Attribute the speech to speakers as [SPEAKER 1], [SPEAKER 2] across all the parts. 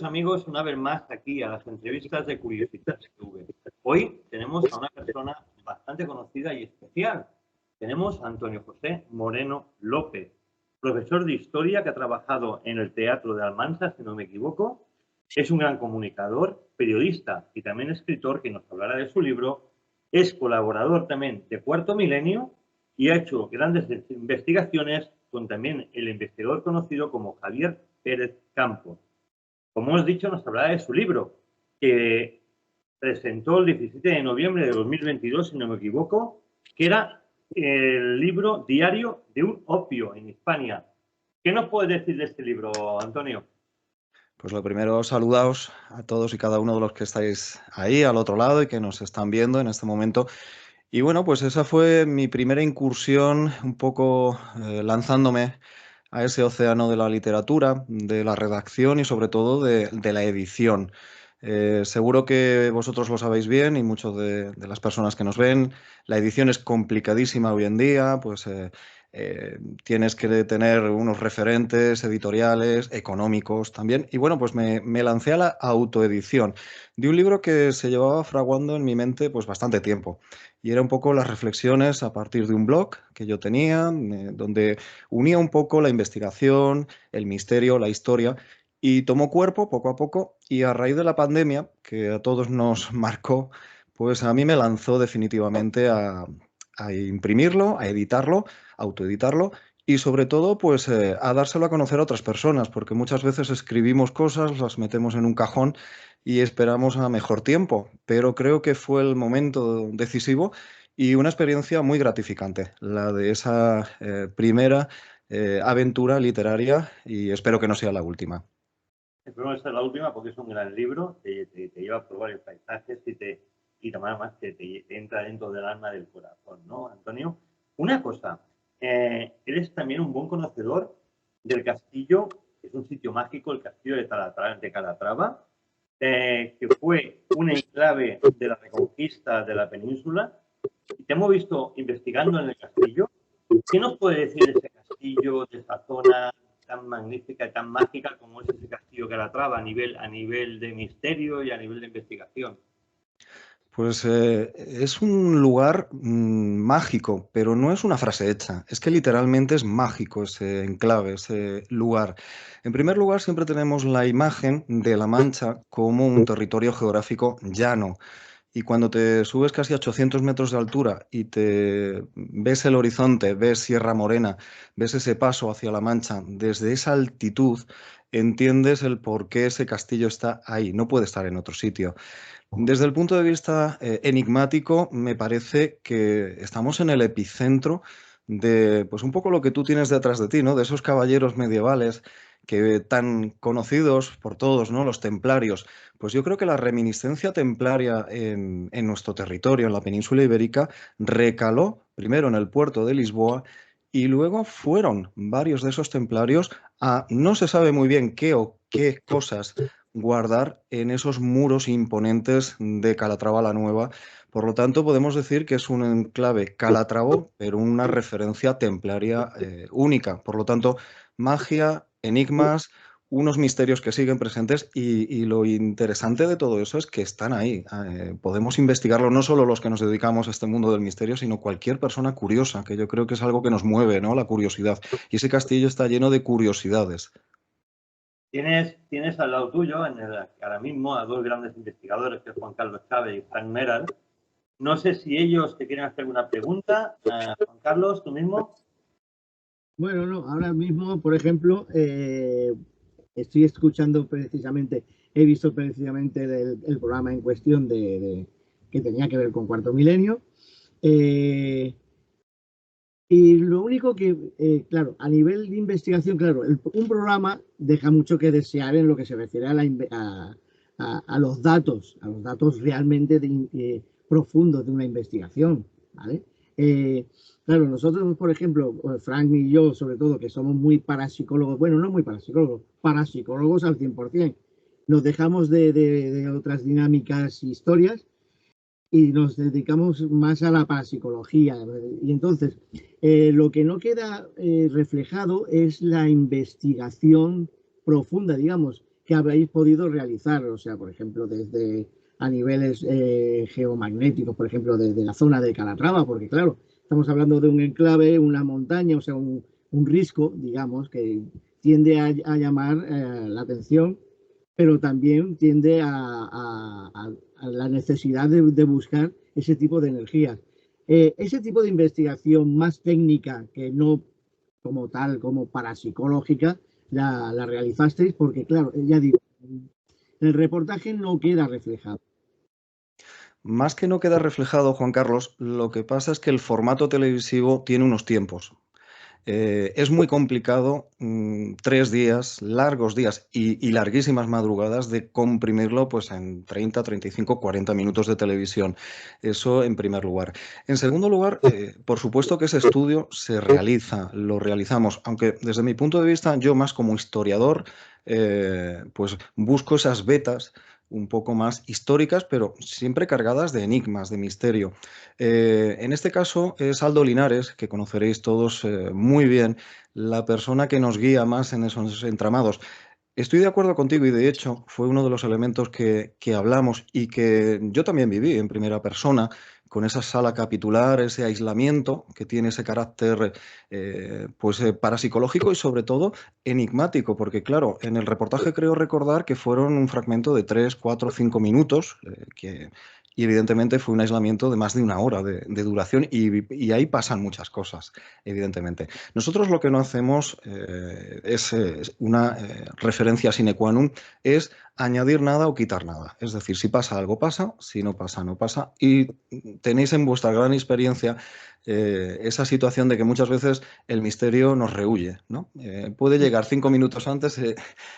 [SPEAKER 1] amigos una vez más aquí a las entrevistas de Curiosidad TV. Hoy tenemos a una persona bastante conocida y especial. Tenemos a Antonio José Moreno López, profesor de Historia que ha trabajado en el Teatro de Almansa, si no me equivoco. Es un gran comunicador, periodista y también escritor que nos hablará de su libro. Es colaborador también de Cuarto Milenio y ha hecho grandes investigaciones con también el investigador conocido como Javier Pérez Campos. Como hemos dicho, nos hablará de su libro, que presentó el 17 de noviembre de 2022, si no me equivoco, que era el libro Diario de un opio en Hispania. ¿Qué nos puedes decir de este libro, Antonio?
[SPEAKER 2] Pues lo primero, saludaos a todos y cada uno de los que estáis ahí al otro lado y que nos están viendo en este momento. Y bueno, pues esa fue mi primera incursión, un poco lanzándome a ese océano de la literatura, de la redacción y sobre todo de la edición. Seguro que vosotros lo sabéis bien y muchas de las personas que nos ven. La edición es complicadísima hoy en día, pues tienes que tener unos referentes editoriales, económicos también. Y bueno, pues me lancé a la autoedición de un libro que se llevaba fraguando en mi mente pues bastante tiempo. Y era un poco las reflexiones a partir de un blog que yo tenía, donde unía un poco la investigación, el misterio, la historia, y tomó cuerpo poco a poco, y a raíz de la pandemia, que a todos nos marcó, pues a mí me lanzó definitivamente a imprimirlo, a editarlo, a autoeditarlo, y sobre todo, pues a dárselo a conocer a otras personas, porque muchas veces escribimos cosas, las metemos en un cajón y esperamos a mejor tiempo, pero creo que fue el momento decisivo y una experiencia muy gratificante, la de esa primera aventura literaria, y espero que no sea la última.
[SPEAKER 1] Espero que sea la última porque es un gran libro, te lleva a probar el paisajes y además te entra dentro del alma del corazón, ¿no, Antonio? Una cosa, eres también un buen conocedor del castillo, que es un sitio mágico, el castillo de Calatrava, que fue un enclave de la reconquista de la península, y te hemos visto investigando en el castillo. ¿Qué nos puede decir de ese castillo, de esa zona tan magnífica y tan mágica como es ese castillo Calatrava a nivel de misterio y a nivel de investigación?
[SPEAKER 2] Pues es un lugar mágico, pero no es una frase hecha. Es que literalmente es mágico ese enclave, ese lugar. En primer lugar, siempre tenemos la imagen de La Mancha como un territorio geográfico llano. Y cuando te subes casi a 800 metros de altura y te ves el horizonte, ves Sierra Morena, ves ese paso hacia La Mancha, desde esa altitud entiendes el por qué ese castillo está ahí, no puede estar en otro sitio. Desde el punto de vista enigmático, me parece que estamos en el epicentro de, pues un poco lo que tú tienes detrás de ti, ¿no? De esos caballeros medievales que tan conocidos por todos, ¿no? Los templarios. Pues yo creo que la reminiscencia templaria en nuestro territorio, en la península ibérica, recaló primero en el puerto de Lisboa y luego fueron varios de esos templarios a no se sabe muy bien qué o qué cosas guardar en esos muros imponentes de Calatrava la Nueva. Por lo tanto, podemos decir que es un enclave calatravo, pero una referencia templaria única. Por lo tanto, magia, enigmas, unos misterios que siguen presentes y lo interesante de todo eso es que están ahí. Podemos investigarlo no solo los que nos dedicamos a este mundo del misterio, sino cualquier persona curiosa, que yo creo que es algo que nos mueve, ¿no? La curiosidad. Y ese castillo está lleno de curiosidades.
[SPEAKER 1] Tienes al lado tuyo, ahora mismo, a dos grandes investigadores, que es Juan Carlos Chávez y Frank Meral. No sé si ellos te quieren hacer una pregunta. Juan Carlos, tú mismo.
[SPEAKER 3] Bueno, no, ahora mismo, por ejemplo, estoy escuchando precisamente, he visto precisamente el programa en cuestión que tenía que ver con Cuarto Milenio. Y lo único que, claro, a nivel de investigación, claro, un programa deja mucho que desear en lo que se refiere a los datos realmente profundos de una investigación, ¿vale? Claro, nosotros, por ejemplo, Frank y yo, sobre todo, que somos muy parapsicólogos, bueno, no muy parapsicólogos al 100%, nos dejamos de otras dinámicas e historias y nos dedicamos más a la parapsicología. Y entonces, lo que no queda reflejado es la investigación profunda, digamos, que habéis podido realizar, o sea, por ejemplo, desde a niveles geomagnéticos, por ejemplo, desde la zona de Calatrava, porque claro, estamos hablando de un enclave, una montaña, o sea, un risco, digamos, que tiende a llamar la atención, pero también tiende a la necesidad de buscar ese tipo de energías. Ese tipo de investigación más técnica, que no como tal, como parapsicológica, la realizasteis, porque claro, ya digo, el reportaje no queda reflejado.
[SPEAKER 2] Más que no queda reflejado, Juan Carlos, lo que pasa es que el formato televisivo tiene unos tiempos. Es muy complicado 3 días, largos días y larguísimas madrugadas de comprimirlo pues, en 30, 35, 40 minutos de televisión. Eso en primer lugar. En segundo lugar, por supuesto que ese estudio se realiza, lo realizamos, aunque desde mi punto de vista, yo más como historiador, pues busco esas vetas un poco más históricas, pero siempre cargadas de enigmas, de misterio. En este caso es Aldo Linares, que conoceréis todos muy bien, la persona que nos guía más en esos entramados. Estoy de acuerdo contigo y de hecho fue uno de los elementos que hablamos y que yo también viví en primera persona con esa sala capitular, ese aislamiento que tiene ese carácter parapsicológico y sobre todo enigmático, porque claro, en el reportaje creo recordar que fueron un fragmento de 3, 4, 5 minutos, y evidentemente fue un aislamiento de más de una hora de duración y ahí pasan muchas cosas, evidentemente. Nosotros lo que no hacemos es una referencia sine qua non, es añadir nada o quitar nada. Es decir, si pasa algo, pasa, si no pasa, no pasa. Y tenéis en vuestra gran experiencia esa situación de que muchas veces el misterio nos rehúye, ¿no? Puede llegar 5 minutos antes e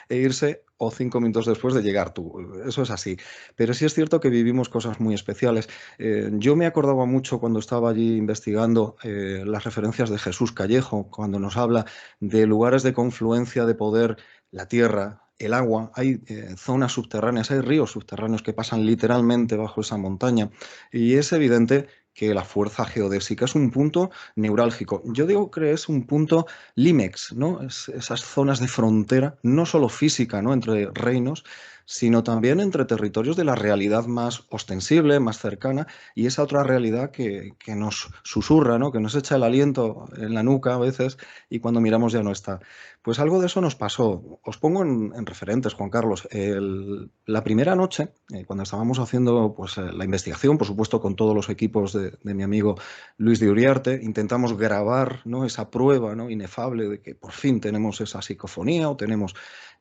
[SPEAKER 2] irse o 5 minutos después de llegar tú. Eso es así. Pero sí es cierto que vivimos cosas muy especiales. Yo me acordaba mucho cuando estaba allí investigando las referencias de Jesús Callejo, cuando nos habla de lugares de confluencia de poder, la tierra, el agua. Hay zonas subterráneas, hay ríos subterráneos que pasan literalmente bajo esa montaña y es evidente que la fuerza geodésica es un punto neurálgico. Yo digo que es un punto límex, ¿no? Esas zonas de frontera, no solo física, ¿no? Entre reinos, sino también entre territorios de la realidad más ostensible, más cercana, y esa otra realidad que nos susurra, ¿no? Que nos echa el aliento en la nuca a veces y cuando miramos ya no está. Pues algo de eso nos pasó. Os pongo en referentes, Juan Carlos. La primera noche, cuando estábamos haciendo pues, la investigación, por supuesto con todos los equipos de mi amigo Luis de Uriarte, intentamos grabar, ¿no? Esa prueba, ¿no? Inefable de que por fin tenemos esa psicofonía o tenemos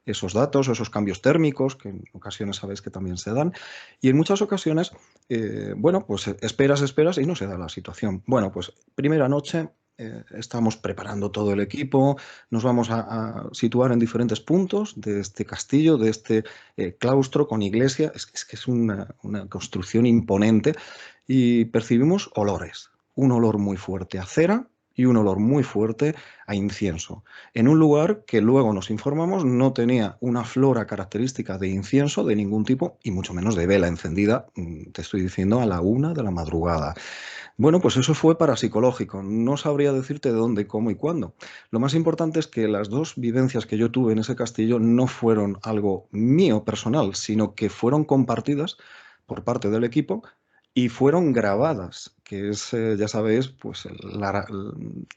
[SPEAKER 2] esos datos o esos cambios térmicos, que en ocasiones sabéis que también se dan. Y en muchas ocasiones, bueno, pues esperas y no se da la situación. Bueno, pues primera noche, estamos preparando todo el equipo, nos vamos a situar en diferentes puntos de este castillo, de este claustro con iglesia. Es que es una construcción imponente y percibimos olores. Un olor muy fuerte a cera y un olor muy fuerte a incienso, en un lugar que luego nos informamos no tenía una flora característica de incienso de ningún tipo y mucho menos de vela encendida, te estoy diciendo, a la 1 de la madrugada. Bueno, pues eso fue parapsicológico. No sabría decirte de dónde, cómo y cuándo. Lo más importante es que las dos vivencias que yo tuve en ese castillo no fueron algo mío personal, sino que fueron compartidas por parte del equipo y fueron grabadas, que es, ya sabéis, pues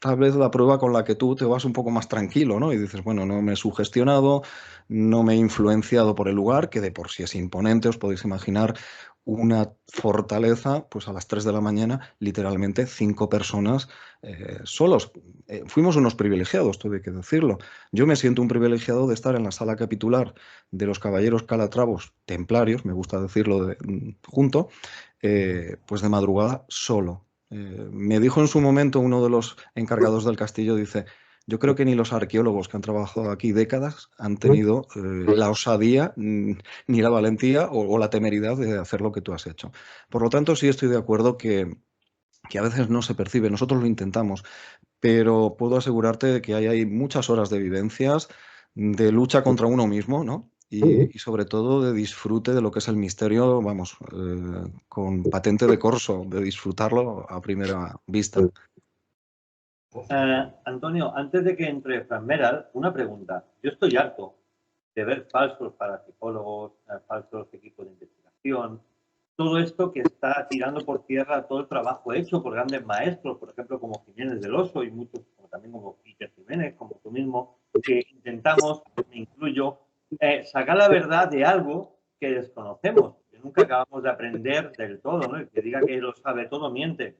[SPEAKER 2] tal vez la prueba con la que tú te vas un poco más tranquilo, ¿no? Y dices, bueno, no me he sugestionado, no me he influenciado por el lugar, que de por sí es imponente, os podéis imaginar una fortaleza, pues a las 3 de la mañana, literalmente 5 personas solos. Fuimos unos privilegiados, todo hay que decirlo. Yo me siento un privilegiado de estar en la sala capitular de los caballeros calatravos templarios, me gusta decirlo junto, pues de madrugada solo. Me dijo en su momento uno de los encargados del castillo, dice, yo creo que ni los arqueólogos que han trabajado aquí décadas han tenido la osadía ni la valentía o la temeridad de hacer lo que tú has hecho. Por lo tanto, sí estoy de acuerdo que a veces no se percibe, nosotros lo intentamos, pero puedo asegurarte de que hay muchas horas de vivencias, de lucha contra uno mismo, ¿no? Y sobre todo de disfrute de lo que es el misterio, vamos, con patente de corso, de disfrutarlo a primera vista.
[SPEAKER 1] Antonio, antes de que entre Fran Meral, una pregunta. Yo estoy harto. de ver falsos parapsicólogos, falsos equipos de investigación, todo esto que está tirando por tierra todo el trabajo hecho por grandes maestros, por ejemplo, como Jiménez del Oso y muchos, como también como Iker Jiménez, como tú mismo, que intentamos, me incluyo, sacar la verdad de algo que desconocemos, que nunca acabamos de aprender del todo, ¿no? El que diga que lo sabe todo miente.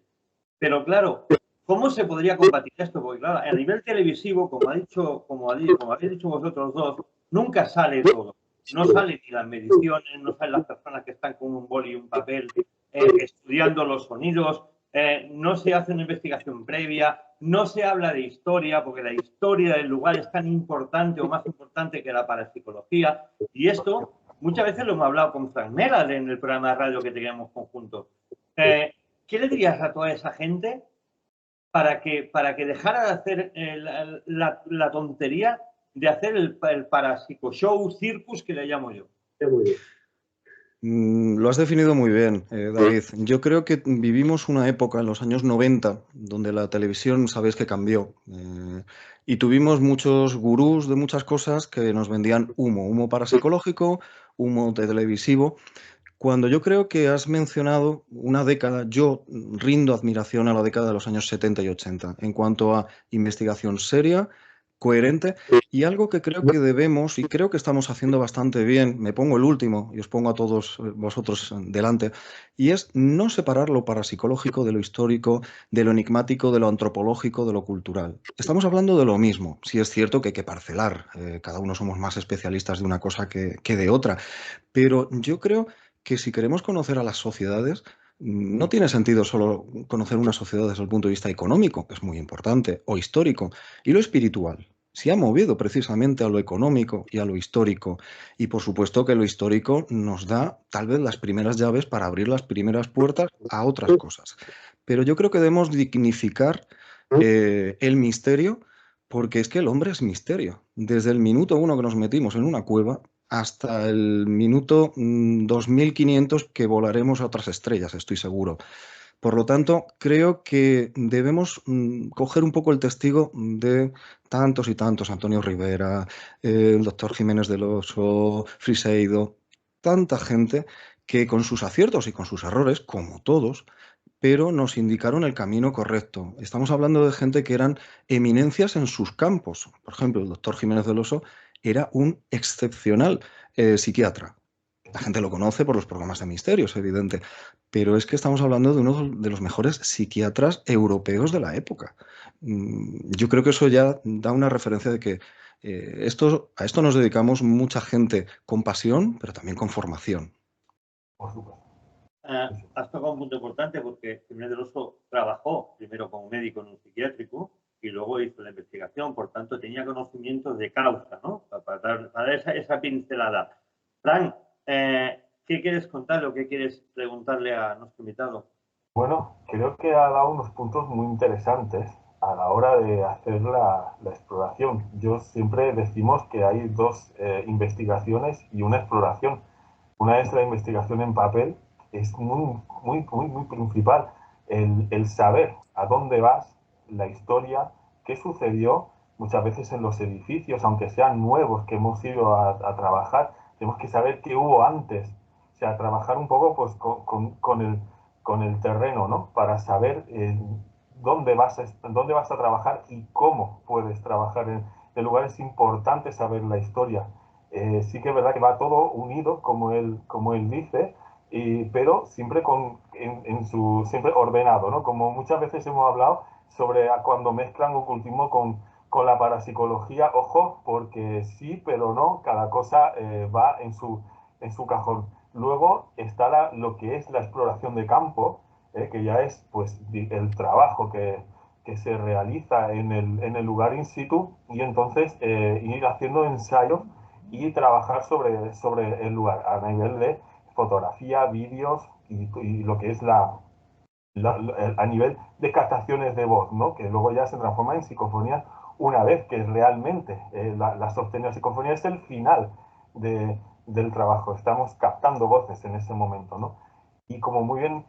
[SPEAKER 1] Pero claro, ¿cómo se podría combatir esto? Porque claro, a nivel televisivo, como habéis dicho vosotros dos, nunca sale todo. No salen ni las mediciones, no salen las personas que están con un boli y un papel estudiando los sonidos, no se hace una investigación previa, no se habla de historia, porque la historia del lugar es tan importante o más importante que la parapsicología. Y esto muchas veces lo hemos hablado con Frank Meral en el programa de radio que teníamos conjunto. ¿Qué le dirías a toda esa gente para que dejara de hacer la tontería de hacer el parapsico-show, circus, que le llamo yo?
[SPEAKER 2] Lo has definido muy bien, David. Yo creo que vivimos una época en los años 90 donde la televisión, sabéis que cambió, y tuvimos muchos gurús de muchas cosas que nos vendían humo parapsicológico, humo televisivo. Cuando yo creo que has mencionado una década, yo rindo admiración a la década de los años 70 y 80 en cuanto a investigación seria, coherente y algo que creo que debemos y creo que estamos haciendo bastante bien, me pongo el último y os pongo a todos vosotros delante, y es no separar lo parapsicológico de lo histórico, de lo enigmático, de lo antropológico, de lo cultural. Estamos hablando de lo mismo, sí es cierto que hay que parcelar, cada uno somos más especialistas de una cosa que de otra, pero yo creo que si queremos conocer a las sociedades, no tiene sentido solo conocer una sociedad desde el punto de vista económico, que es muy importante, o histórico, y lo espiritual. Se ha movido precisamente a lo económico y a lo histórico. Y por supuesto que lo histórico nos da tal vez las primeras llaves para abrir las primeras puertas a otras cosas. Pero yo creo que debemos dignificar el misterio, porque es que el hombre es misterio. Desde el minuto uno que nos metimos en una cueva hasta el minuto 2500 que volaremos a otras estrellas, estoy seguro. Por lo tanto, creo que debemos coger un poco el testigo de tantos y tantos, Antonio Rivera, el doctor Jiménez del Oso, Friseido, tanta gente que con sus aciertos y con sus errores, como todos, pero nos indicaron el camino correcto. Estamos hablando de gente que eran eminencias en sus campos. Por ejemplo, el doctor Jiménez del Oso era un excepcional psiquiatra. La gente lo conoce por los programas de misterios, evidente, pero es que estamos hablando de uno de los mejores psiquiatras europeos de la época. Yo creo que eso ya da una referencia de que a esto nos dedicamos mucha gente con pasión, pero también con formación.
[SPEAKER 4] Por supuesto.
[SPEAKER 1] Has tocado un punto importante porque Jiménez del Oso trabajó primero como médico en un psiquiátrico y luego hizo la investigación, por tanto tenía conocimientos de causa, ¿no? Para dar esa pincelada. Frank, ¿qué quieres contarle o qué quieres preguntarle a nuestro invitado?
[SPEAKER 4] Bueno, creo que ha dado unos puntos muy interesantes a la hora de hacer la exploración. Yo siempre decimos que hay dos investigaciones y una exploración. Una es la investigación en papel, es muy principal. El saber a dónde vas, la historia, qué sucedió, muchas veces en los edificios, aunque sean nuevos que hemos ido a trabajar, tenemos que saber qué hubo antes. O sea, trabajar un poco pues, con el terreno, ¿no? Para saber dónde vas a trabajar y cómo puedes trabajar. En lugares importantes saber la historia. Sí que es verdad que va todo unido, como él dice, pero siempre siempre ordenado, ¿no? Como muchas veces hemos hablado sobre cuando mezclan ocultismo con la parapsicología, ojo, porque sí, pero no, cada cosa va en su cajón. Luego está lo que es la exploración de campo, que ya es pues el trabajo que se realiza en el lugar in situ y entonces ir haciendo ensayos y trabajar sobre el lugar a nivel de fotografía, vídeos y lo que es a nivel de captaciones de voz, ¿no? Que luego ya se transforma en psicofonía una vez que realmente la sostenible psicofonía es el final del trabajo. Estamos captando voces en ese momento, ¿no? Y como muy bien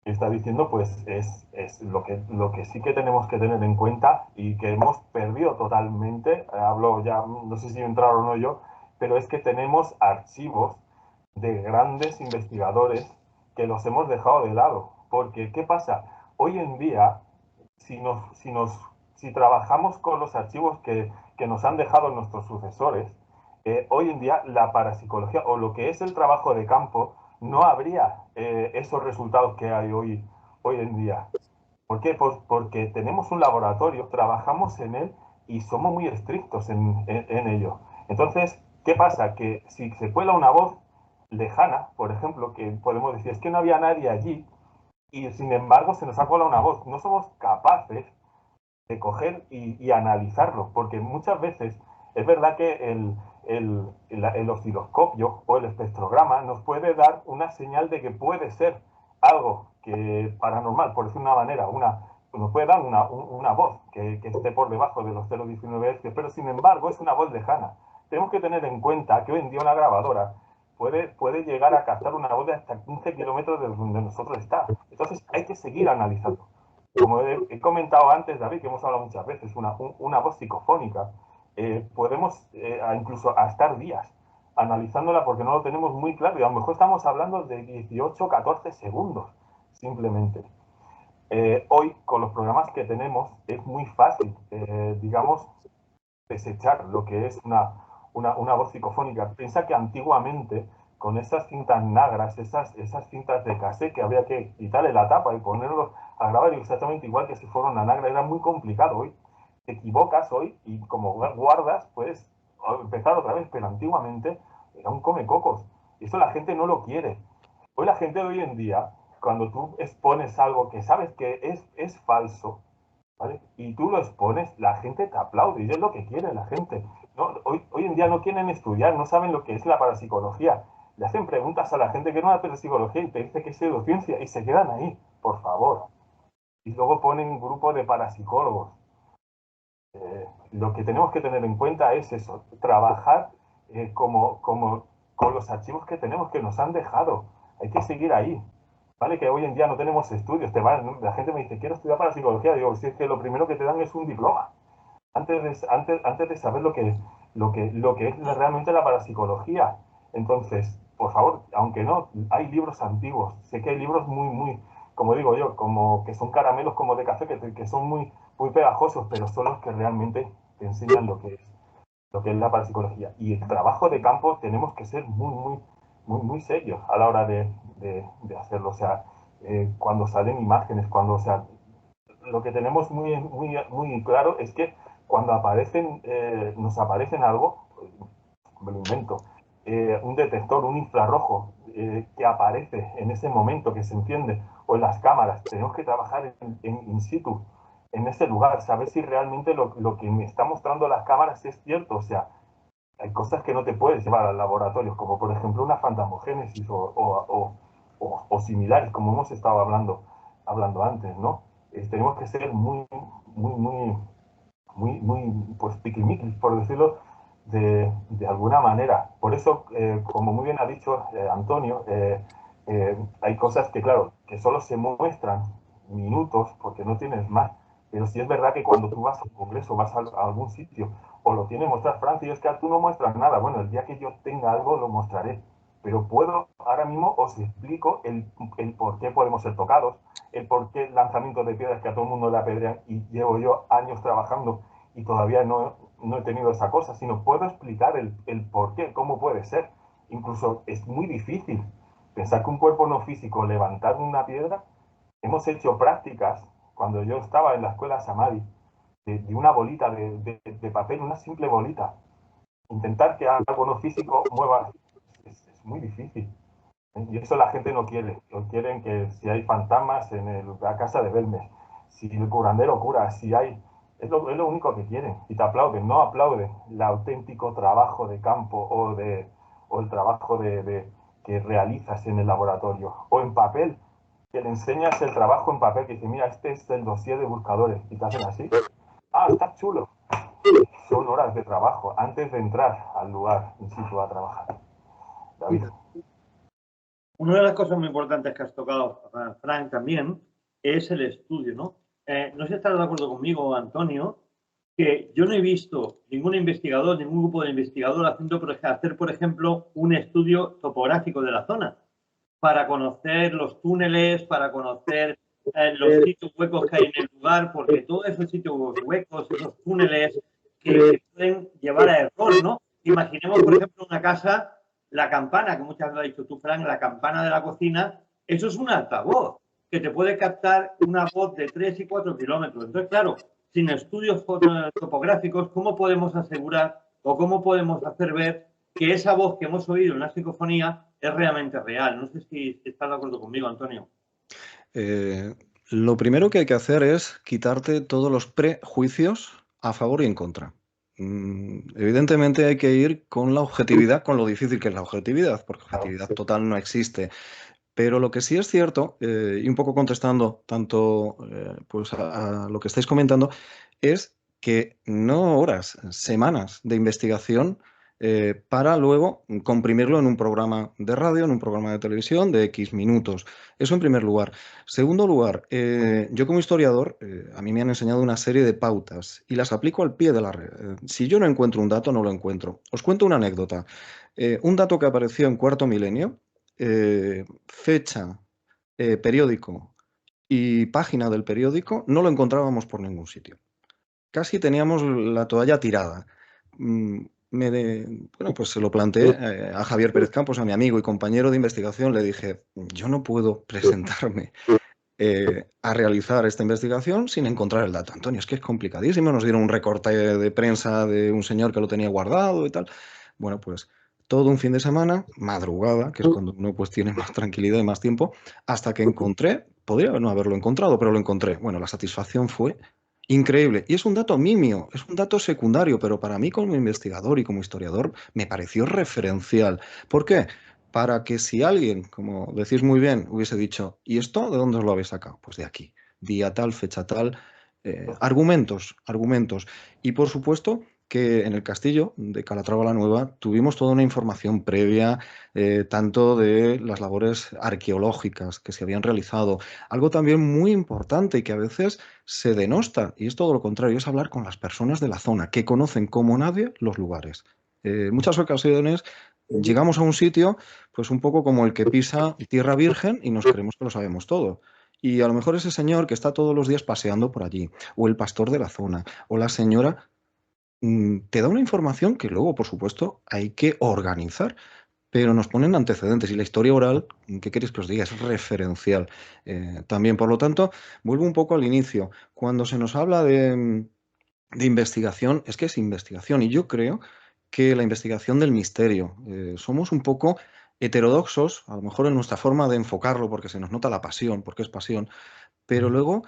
[SPEAKER 4] está diciendo, pues es lo que sí que tenemos que tener en cuenta y que hemos perdido totalmente. Hablo ya, no sé si entrar o no yo, pero es que tenemos archivos de grandes investigadores que los hemos dejado de lado. Porque, ¿qué pasa? Hoy en día, si trabajamos con los archivos que nos han dejado nuestros sucesores, hoy en día la parapsicología o lo que es el trabajo de campo no habría esos resultados que hay hoy en día. ¿Por qué? Porque tenemos un laboratorio, trabajamos en él y somos muy estrictos en ello. Entonces, ¿qué pasa? Que si se cuela una voz lejana, por ejemplo, que podemos decir, es que no había nadie allí y sin embargo se nos ha colado una voz, no somos capaces de coger y analizarlo, porque muchas veces es verdad que el osciloscopio o el espectrograma nos puede dar una señal de que puede ser algo que paranormal, por decir una manera, nos puede dar una voz que esté por debajo de los 0,19 Hz, pero sin embargo es una voz lejana. Tenemos que tener en cuenta que hoy en día una grabadora puede llegar a captar una voz de hasta 15 kilómetros de donde nosotros está. Entonces hay que seguir analizando. Como he comentado antes, David, que hemos hablado muchas veces, una voz psicofónica, podemos incluso a estar días analizándola porque no lo tenemos muy claro y a lo mejor estamos hablando de 18, 14 segundos simplemente. Hoy, con los programas que tenemos, es muy fácil, digamos, desechar lo que es una voz psicofónica. Piensa que antiguamente, con esas cintas negras, esas cintas de cassette que había que quitarle la tapa y ponerlos a grabar exactamente igual que si fuera una nagra, era muy complicado hoy. Te equivocas hoy y como guardas, puedes empezar otra vez, pero antiguamente era un come-cocos. Y eso la gente no lo quiere. Hoy la gente de hoy en día, cuando tú expones algo que sabes que es falso, ¿vale? Y tú lo expones, la gente te aplaude y es lo que quiere la gente. No, hoy en día no quieren estudiar, no saben lo que es la parapsicología. Le hacen preguntas a la gente que no es parapsicología y te dice que es pseudociencia y se quedan ahí, por favor. Y luego ponen un grupo de parapsicólogos. Lo que tenemos que tener en cuenta es eso, trabajar con los archivos que tenemos, que nos han dejado. Hay que seguir ahí. Vale, que hoy en día no tenemos estudios. La gente me dice, quiero estudiar para psicología. Digo, si es que lo primero que te dan es un diploma. Antes de saber lo que es realmente la parapsicología. Entonces, por favor, aunque no, hay libros antiguos. Sé que hay libros muy, como digo yo, como que son caramelos como de café, que son muy pegajosos, pero son los que realmente te enseñan lo que es la parapsicología. Y el trabajo de campo tenemos que ser muy serios a la hora de hacerlo. O sea, cuando salen imágenes, o sea, lo que tenemos muy claro es que cuando nos aparecen algo, me lo invento, un detector, un infrarrojo que aparece en ese momento, que se enciende, o en las cámaras, tenemos que trabajar in situ, en ese lugar, saber si realmente lo que me está mostrando las cámaras es cierto. O sea, hay cosas que no te puedes llevar al laboratorio, como por ejemplo una fantasmogénesis o similares, como hemos estado hablando antes, ¿no? Tenemos que ser pues piquimiquis, por decirlo de alguna manera. Por eso, como muy bien ha dicho Antonio, hay cosas que, claro, que solo se muestran minutos porque no tienes más. Pero sí es verdad que cuando tú vas a un congreso, vas a algún sitio, o lo tiene mostrar Francia, y es que tú no muestras nada. Bueno, el día que yo tenga algo lo mostraré. Pero ahora mismo os explico el por qué podemos ser tocados, el por qué lanzamiento de piedras que a todo el mundo le apedrean y llevo yo años trabajando y todavía no he tenido esa cosa, sino puedo explicar el por qué, cómo puede ser. Incluso es muy difícil pensar que un cuerpo no físico, levantar una piedra, hemos hecho prácticas cuando yo estaba en la escuela Samadhi, de una bolita de papel, una simple bolita. Intentar que algo no físico mueva es muy difícil. Y eso la gente no quiere. No quieren que si hay fantasmas en la casa de Belmes, si el curandero cura, si hay... Es lo único que quieren. Y te aplauden. No aplauden el auténtico trabajo de campo o el trabajo que realizas en el laboratorio. O en papel, que le enseñas el trabajo en papel, que dice, mira, este es el dossier de buscadores. Y te hacen así. Ah, está chulo. Son horas de trabajo antes de entrar al lugar in situ a trabajar. David.
[SPEAKER 1] Una de las cosas muy importantes que has tocado, Frank, también, es el estudio, ¿no? No sé si estarás de acuerdo conmigo, Antonio, que yo no he visto ningún investigador, ningún grupo de investigadores hacer, por ejemplo, un estudio topográfico de la zona para conocer los túneles, para conocer los sitios huecos que hay en el lugar, porque todos esos sitios huecos, esos túneles que pueden llevar a error, ¿no? Imaginemos, por ejemplo, una casa, la campana, que muchas veces has dicho tú, Frank, la campana de la cocina, eso es un altavoz que te puede captar una voz de 3 y 4 kilómetros. Entonces, claro, sin estudios topográficos, ¿cómo podemos asegurar o cómo podemos hacer ver que esa voz que hemos oído en la psicofonía es realmente real? No sé si estás de acuerdo conmigo, Antonio.
[SPEAKER 2] Lo primero que hay que hacer es quitarte todos los prejuicios a favor y en contra. Evidentemente hay que ir con la objetividad, con lo difícil que es la objetividad, porque objetividad total no existe. Pero lo que sí es cierto, y un poco contestando tanto pues a lo que estáis comentando, es que no horas, semanas de investigación para luego comprimirlo en un programa de radio, en un programa de televisión de X minutos. Eso en primer lugar. Segundo lugar, yo como historiador, a mí me han enseñado una serie de pautas y las aplico al pie de la red. Si yo no encuentro un dato, no lo encuentro. Os cuento una anécdota. Un dato que apareció en Cuarto Milenio, fecha, periódico y página del periódico, no lo encontrábamos por ningún sitio. Casi teníamos la toalla tirada. Bueno, pues se lo planteé a Javier Pérez Campos, a mi amigo y compañero de investigación. Le dije, yo no puedo presentarme a realizar esta investigación sin encontrar el dato. Antonio, es que es complicadísimo. Nos dieron un recorte de prensa de un señor que lo tenía guardado y tal. Bueno, pues todo un fin de semana, madrugada, que es cuando uno pues tiene más tranquilidad y más tiempo, hasta que encontré, podría no haberlo encontrado, pero lo encontré. Bueno, la satisfacción fue increíble. Y es un dato nimio, es un dato secundario, pero para mí como investigador y como historiador me pareció referencial. ¿Por qué? Para que si alguien, como decís muy bien, hubiese dicho, ¿y esto de dónde os lo habéis sacado? Pues de aquí, día tal, fecha tal, argumentos, argumentos. Y por supuesto que en el castillo de Calatrava la Nueva tuvimos toda una información previa, tanto de las labores arqueológicas que se habían realizado, algo también muy importante y que a veces se denosta, y es todo lo contrario, es hablar con las personas de la zona, que conocen como nadie los lugares. En muchas ocasiones llegamos a un sitio, pues un poco como el que pisa tierra virgen y nos creemos que lo sabemos todo. Y a lo mejor ese señor que está todos los días paseando por allí, o el pastor de la zona, o la señora, te da una información que luego, por supuesto, hay que organizar, pero nos ponen antecedentes y la historia oral, ¿qué queréis que os diga? Es referencial. También, por lo tanto, vuelvo un poco al inicio. Cuando se nos habla de investigación, es que es investigación y yo creo que la investigación del misterio, somos un poco heterodoxos, a lo mejor en nuestra forma de enfocarlo, porque se nos nota la pasión, porque es pasión, pero luego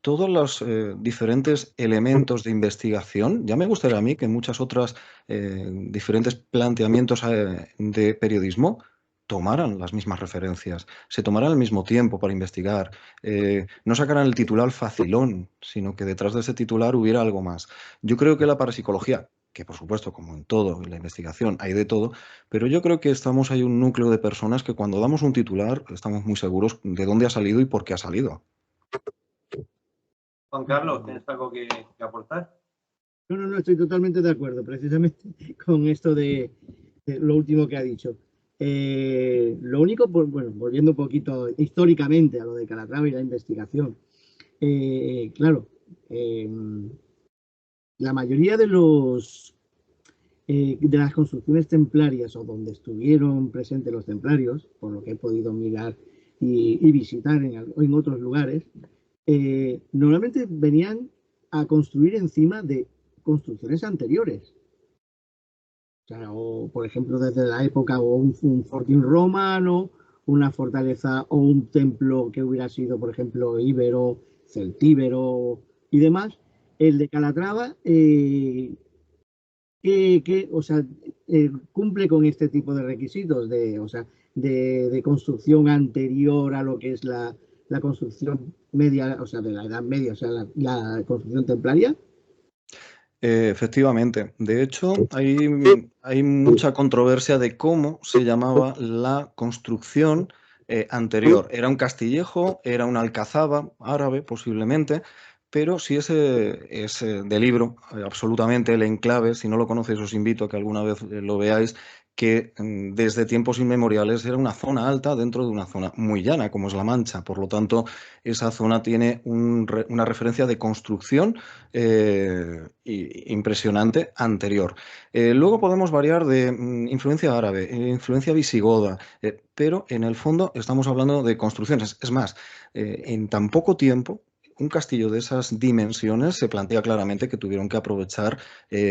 [SPEAKER 2] todos los diferentes elementos de investigación, ya me gustaría a mí que en muchas otras diferentes planteamientos de periodismo tomaran las mismas referencias, se tomaran el mismo tiempo para investigar, no sacaran el titular facilón, sino que detrás de ese titular hubiera algo más. Yo creo que la parapsicología, que por supuesto, como en todo, en la investigación hay de todo, pero yo creo que hay un núcleo de personas que cuando damos un titular estamos muy seguros de dónde ha salido y por qué ha salido.
[SPEAKER 1] Juan Carlos, ¿tienes algo que aportar?
[SPEAKER 3] No, estoy totalmente de acuerdo, precisamente con esto de lo último que ha dicho. Lo único, pues, bueno, volviendo un poquito históricamente a lo de Calatrava y la investigación, claro, la mayoría de de las construcciones templarias o donde estuvieron presentes los templarios, por lo que he podido mirar y visitar en otros lugares, normalmente venían a construir encima de construcciones anteriores. O sea, o por ejemplo, desde la época o un fortín romano, una fortaleza o un templo que hubiera sido, por ejemplo, íbero, celtíbero y demás. El de Calatrava, o sea, cumple con este tipo de requisitos o sea, de construcción anterior a lo que es la construcción media, o sea, de la Edad Media, o sea, la construcción templaria.
[SPEAKER 2] Efectivamente. De hecho, hay mucha controversia de cómo se llamaba la construcción anterior. Era un castillejo, era una alcazaba árabe posiblemente, pero si ese es de libro, absolutamente el enclave, si no lo conocéis os invito a que alguna vez lo veáis, que desde tiempos inmemoriales era una zona alta dentro de una zona muy llana, como es La Mancha. Por lo tanto, esa zona tiene una referencia de construcción impresionante anterior. Luego podemos variar de influencia árabe, influencia visigoda, pero en el fondo estamos hablando de construcciones. Es más, en tan poco tiempo, un castillo de esas dimensiones se plantea claramente que tuvieron que aprovechar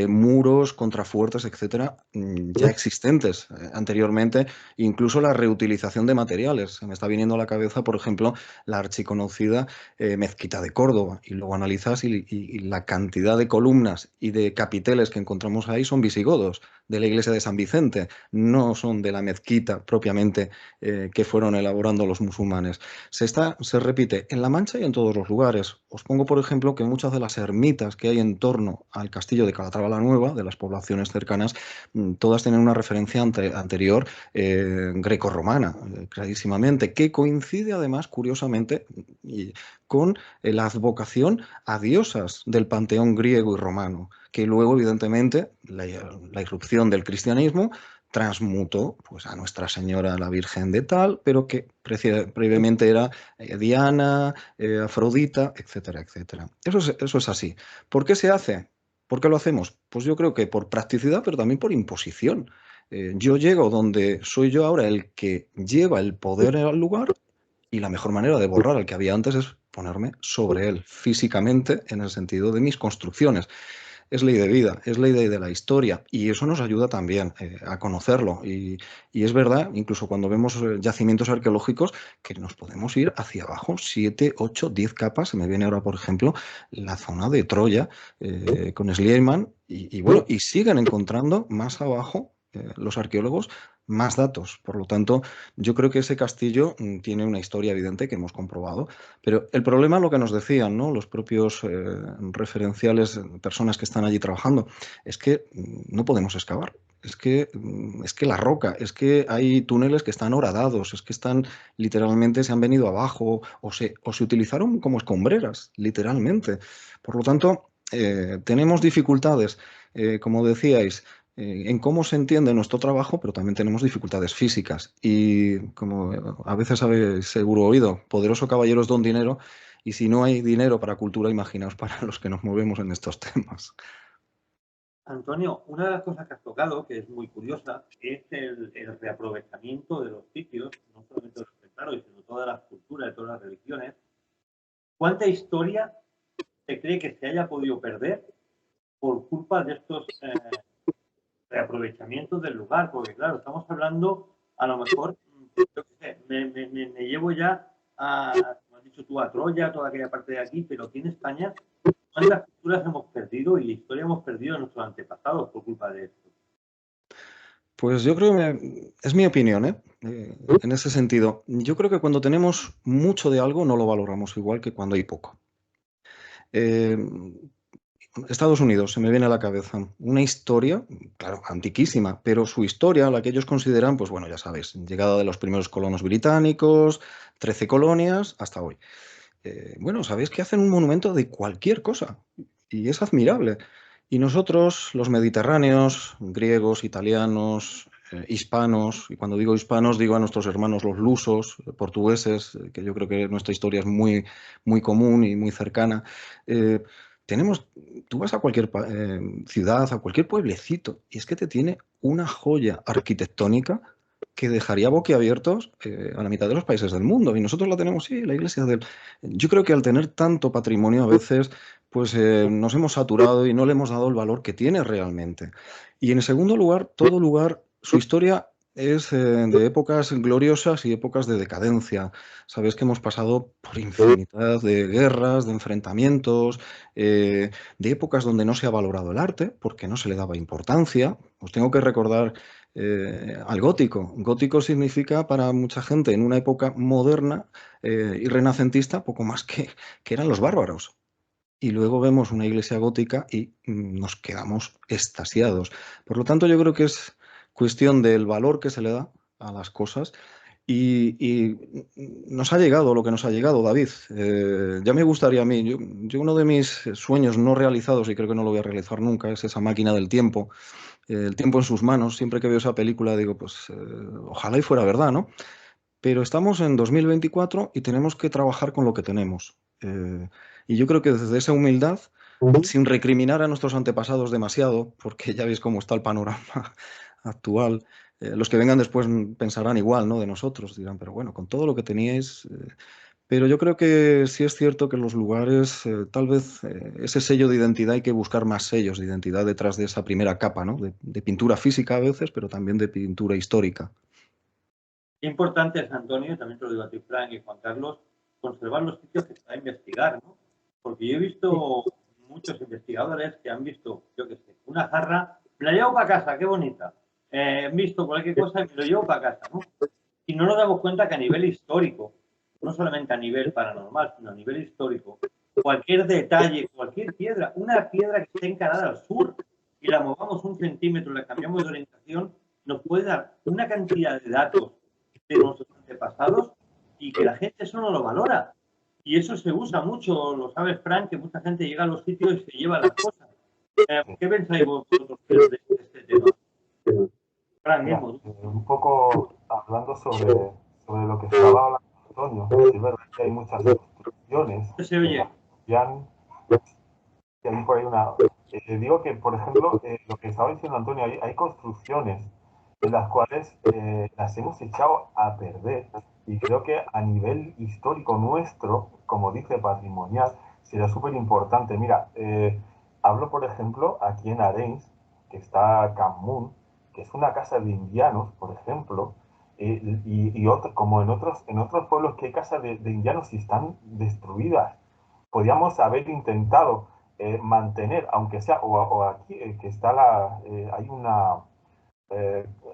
[SPEAKER 2] muros, contrafuertes, etcétera, ya existentes anteriormente, incluso la reutilización de materiales. Se me está viniendo a la cabeza, por ejemplo, la archiconocida Mezquita de Córdoba, y luego analizas y la cantidad de columnas y de capiteles que encontramos ahí son visigodos, de la iglesia de San Vicente, no son de la mezquita propiamente que fueron elaborando los musulmanes. Se repite en La Mancha y en todos los lugares. Os pongo, por ejemplo, que muchas de las ermitas que hay en torno al castillo de Calatrava la Nueva, de las poblaciones cercanas, todas tienen una referencia anterior grecorromana, clarísimamente, que coincide además, curiosamente, con la advocación a diosas del panteón griego y romano, que luego, evidentemente, la irrupción del cristianismo transmutó pues, a Nuestra Señora la Virgen de tal, pero que previamente era Diana, Afrodita, etcétera, etcétera. Eso es así. ¿Por qué se hace? ¿Por qué lo hacemos? Pues yo creo que por practicidad, pero también por imposición. Yo llego donde soy yo ahora el que lleva el poder al lugar, y la mejor manera de borrar al que había antes es ponerme sobre él físicamente en el sentido de mis construcciones. Es ley de vida, es ley de la historia, y eso nos ayuda también a conocerlo. Y es verdad, incluso cuando vemos yacimientos arqueológicos, que nos podemos ir hacia abajo, 7, 8, 10 capas. Se me viene ahora, por ejemplo, la zona de Troya con Schliemann, bueno, y siguen encontrando más abajo los arqueólogos más datos. Por lo tanto, yo creo que ese castillo tiene una historia evidente que hemos comprobado, pero el problema, lo que nos decían, ¿no?, los propios referenciales, personas que están allí trabajando, es que no podemos excavar. Es que la roca, es que hay túneles que están horadados, es que están literalmente, se han venido abajo o se utilizaron como escombreras, literalmente. Por lo tanto, tenemos dificultades, como decíais, en cómo se entiende nuestro trabajo, pero también tenemos dificultades físicas. Y como a veces habéis seguro oído, poderoso caballero es don dinero, y si no hay dinero para cultura, imaginaos para los que nos movemos en estos temas.
[SPEAKER 1] Antonio, una de las cosas que has tocado, que es muy curiosa, es el reaprovechamiento de los sitios, no solamente de los templarios, sino de todas las culturas, de todas las religiones. ¿Cuánta historia se cree que se haya podido perder por culpa de estos reaprovechamientos del lugar? Porque claro, estamos hablando, a lo mejor, yo qué sé, me llevo ya a, como has dicho tú, a Troya, toda aquella parte de aquí, pero aquí en España, ¿cuántas culturas hemos perdido y historia hemos perdido de nuestros antepasados por culpa de esto?
[SPEAKER 2] Pues yo creo que es mi opinión, en ese sentido. Yo creo que cuando tenemos mucho de algo no lo valoramos igual que cuando hay poco. Eh, Estados Unidos, se me viene a la cabeza, una historia, claro, antiquísima, pero su historia, la que ellos consideran, pues bueno, ya sabes, llegada de los primeros colonos británicos, 13 colonias, hasta hoy. Bueno, sabéis que hacen un monumento de cualquier cosa y es admirable. Y nosotros, los mediterráneos, griegos, italianos, hispanos, y cuando digo hispanos digo a nuestros hermanos los lusos, portugueses, que yo creo que nuestra historia es muy, muy común y muy cercana. Tenemos, tú vas a cualquier ciudad, a cualquier pueblecito, y es que te tiene una joya arquitectónica que dejaría boquiabiertos a la mitad de los países del mundo. Y nosotros la tenemos, sí, la iglesia del... Yo creo que al tener tanto patrimonio a veces, pues nos hemos saturado y no le hemos dado el valor que tiene realmente. Y en segundo lugar, todo lugar, su historia es de épocas gloriosas y épocas de decadencia. Sabéis que hemos pasado por infinidad de guerras, de enfrentamientos, de épocas donde no se ha valorado el arte porque no se le daba importancia. Os tengo que recordar al gótico. Gótico significa para mucha gente en una época moderna y renacentista poco más que eran los bárbaros. y luego vemos una iglesia gótica y nos quedamos extasiados. Por lo tanto, yo creo que es cuestión del valor que se le da a las cosas y nos ha llegado lo que nos ha llegado, David. Ya me gustaría a mí, yo uno de mis sueños no realizados, y creo que no lo voy a realizar nunca, es esa máquina del tiempo, el tiempo en sus manos. Siempre que veo esa película digo, pues ojalá y fuera verdad, ¿no? Pero estamos en 2024 y tenemos que trabajar con lo que tenemos. Y yo creo que desde esa humildad, sin recriminar a nuestros antepasados demasiado, porque ya veis cómo está el panorama actual, los que vengan después pensarán igual, ¿no? De nosotros, dirán, pero bueno, con todo lo que teníais. Pero yo creo que sí es cierto que en los lugares, tal vez ese sello de identidad, hay que buscar más sellos de identidad detrás de esa primera capa, ¿no? De pintura física a veces, pero también de pintura histórica.
[SPEAKER 1] Qué importante es, Antonio, también te lo digo a ti, Frank y Juan Carlos, conservar los sitios que se va a investigar, ¿no? Porque yo he visto muchos investigadores que han visto, yo qué sé, una jarra, me la llevo para casa, qué bonita. Han visto cualquier cosa y me lo llevo para casa, ¿no? Y no nos damos cuenta que a nivel histórico, no solamente a nivel paranormal, sino a nivel histórico, cualquier detalle, cualquier piedra, una piedra que esté encarada al sur y la movamos 1 centímetro, la cambiamos de orientación, nos puede dar una cantidad de datos de nuestros antepasados y que la gente eso no lo valora. Y eso se usa mucho, lo sabes, Frank, que mucha gente llega a los sitios y se lleva las cosas. ¿Qué pensáis vosotros de este tema? Frank
[SPEAKER 4] Mira,
[SPEAKER 1] mismo.
[SPEAKER 4] un poco hablando sobre lo que estaba hablando Antonio, es verdad que hay muchas construcciones
[SPEAKER 1] ¿Qué se oye?
[SPEAKER 4] que hay por ahí una... digo que, por ejemplo, lo que estaba diciendo Antonio, hay construcciones en las cuales las hemos echado a perder y creo que a nivel histórico nuestro, como dice patrimonial, sería súper importante. Mira, hablo, por ejemplo, aquí en Arenys, que está Camun, que es una casa de indianos, por ejemplo, como en otros pueblos que hay casas de indianos y están destruidas. Podríamos haber intentado mantener, aunque sea, o aquí que está hay una,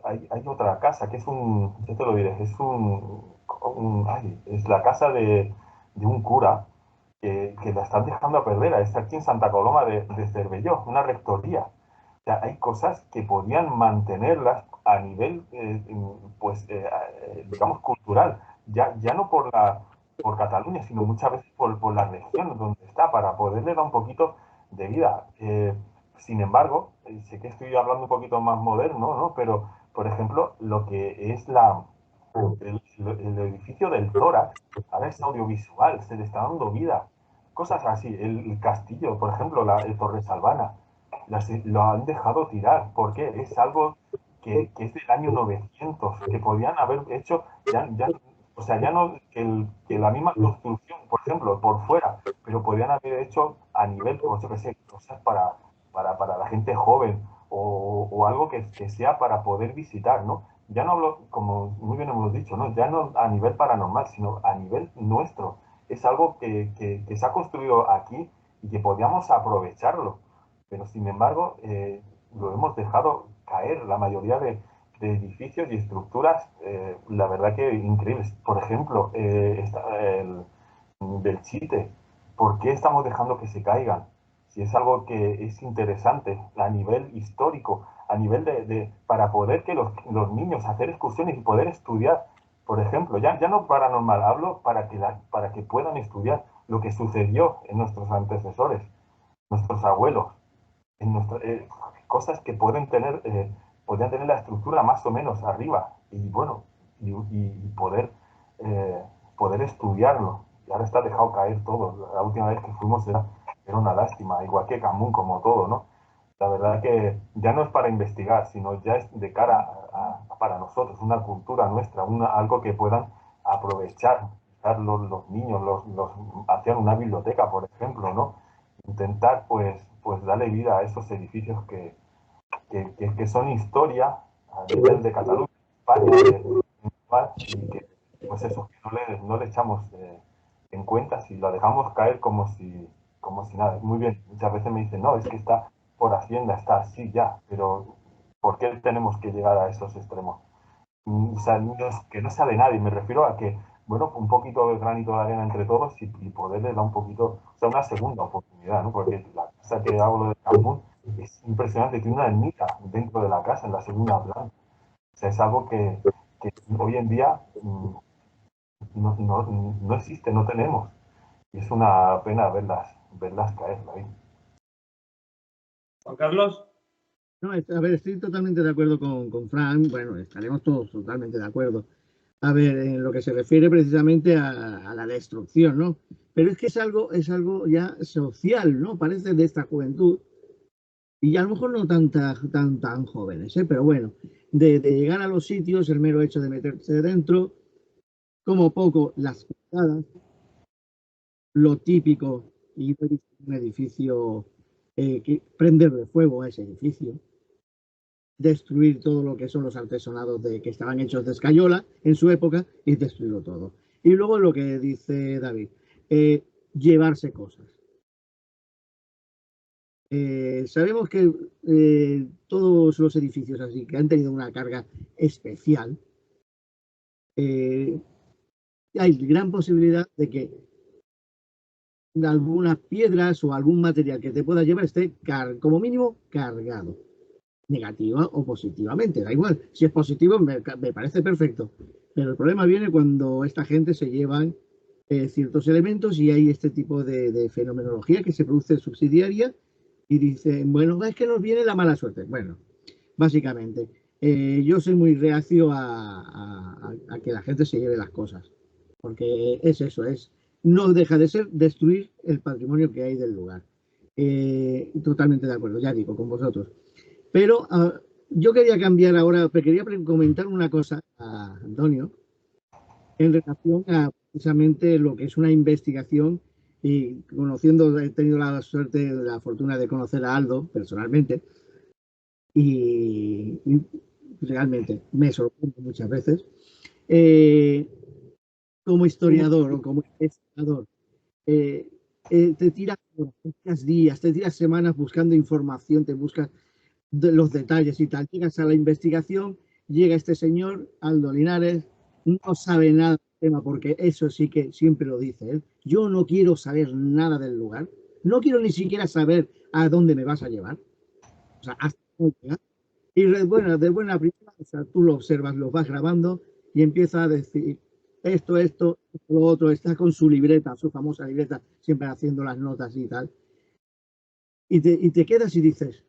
[SPEAKER 4] hay otra casa que es yo te lo diré, es es la casa de un cura que la están dejando a perder, está aquí en Santa Coloma de Cervelló, una rectoría. O sea, hay cosas que podían mantenerlas a nivel, digamos, cultural, ya no por Cataluña, sino muchas veces por la región donde está, para poderle dar un poquito de vida. Sin embargo, sé que estoy hablando un poquito más moderno, ¿no? Pero, por ejemplo, lo que es el edificio del Tórax, ahora es audiovisual, se le está dando vida. Cosas así. El castillo, por ejemplo, el Torre Albana, lo han dejado tirar. ¿Por qué? Es algo que es del año 900, que podían haber hecho, o sea, ya no que la misma construcción, por ejemplo, por fuera, pero podían haber hecho a nivel, pues yo qué sé, cosas para la gente joven o algo que sea para poder visitar, ¿no? Ya no hablo, como muy bien hemos dicho, ¿no? Ya no a nivel paranormal, sino a nivel nuestro. Es algo que se ha construido aquí y que podíamos aprovecharlo, pero sin embargo lo hemos dejado caer. La mayoría de edificios y estructuras, la verdad que increíbles. Por ejemplo, del Chite, ¿por qué estamos dejando que se caigan? Si es algo que es interesante a nivel histórico, a nivel para poder que los niños hacer excursiones y poder estudiar, por ejemplo, ya no paranormal, hablo para que puedan estudiar lo que sucedió en nuestros antecesores, nuestros abuelos, cosas que podrían tener la estructura más o menos arriba y bueno, y poder estudiarlo. Y ahora está dejado caer todo. La última vez que fuimos era una lástima, igual que Camun, como todo, ¿no? La verdad que ya no es para investigar, sino ya es de cara para nosotros, una cultura nuestra, algo que puedan aprovechar los niños, hacer una biblioteca, por ejemplo, ¿no? Intentar, pues darle vida a esos edificios que son historia a nivel de Cataluña, España, y que, pues eso, que no le echamos en cuenta si lo dejamos caer como si nada. Muy bien, muchas veces me dicen, no, es que está por Hacienda, está así ya, pero ¿por qué tenemos que llegar a esos extremos? O sea, que no sea de nadie, me refiero a que bueno, un poquito de granito de arena entre todos y poderle dar un poquito, o sea, una segunda oportunidad, ¿no? Porque la casa que hablo de Cancún es impresionante, tiene una ermita dentro de la casa, en la segunda planta. O sea, es algo que hoy en día no existe, no tenemos. Y es una pena verlas caer ahí.
[SPEAKER 1] Juan Carlos.
[SPEAKER 3] No, a ver, estoy totalmente de acuerdo con Fran. Bueno, estaremos todos totalmente de acuerdo. A ver, en lo que se refiere precisamente a la destrucción, ¿no? Pero es que es algo ya social, ¿no? Parece de esta juventud. Y a lo mejor no tan jóvenes, ¿eh? Pero bueno, de llegar a los sitios, el mero hecho de meterse dentro, como poco las pisadas, lo típico, y un edificio, prenderle fuego a ese edificio, destruir todo lo que son los artesonados que estaban hechos de escayola en su época y destruirlo todo. Y luego lo que dice David, llevarse cosas. Sabemos que todos los edificios así que han tenido una carga especial, hay gran posibilidad de que algunas piedras o algún material que te pueda llevar esté como mínimo cargado, negativa o positivamente, da igual. Si es positivo me parece perfecto, pero el problema viene cuando esta gente se llevan ciertos elementos y hay este tipo de fenomenología que se produce subsidiaria y dicen, bueno, es que nos viene la mala suerte. Bueno, básicamente, yo soy muy reacio a que la gente se lleve las cosas, porque es eso, no deja de ser destruir el patrimonio que hay del lugar. Totalmente de acuerdo, ya digo, con vosotros. Pero yo quería cambiar ahora, quería comentar una cosa a Antonio en relación a precisamente lo que es una investigación y conociendo, he tenido la suerte, la fortuna de conocer a Aldo personalmente y realmente me sorprende muchas veces. Como historiador o como investigador, te tiras horas, te tiras días, te tiras semanas buscando información, te buscas los detalles y tal. Llegas a la investigación, llega este señor, Aldo Linares, no sabe nada del tema, porque eso sí que siempre lo dice él. Yo no quiero saber nada del lugar, no quiero ni siquiera saber a dónde me vas a llevar. O sea, hasta dónde llegar. Y bueno, de buena primera, o sea, tú lo observas, lo vas grabando y empieza a decir esto, lo otro, está con su libreta, su famosa libreta, siempre haciendo las notas y tal. Y te quedas y dices,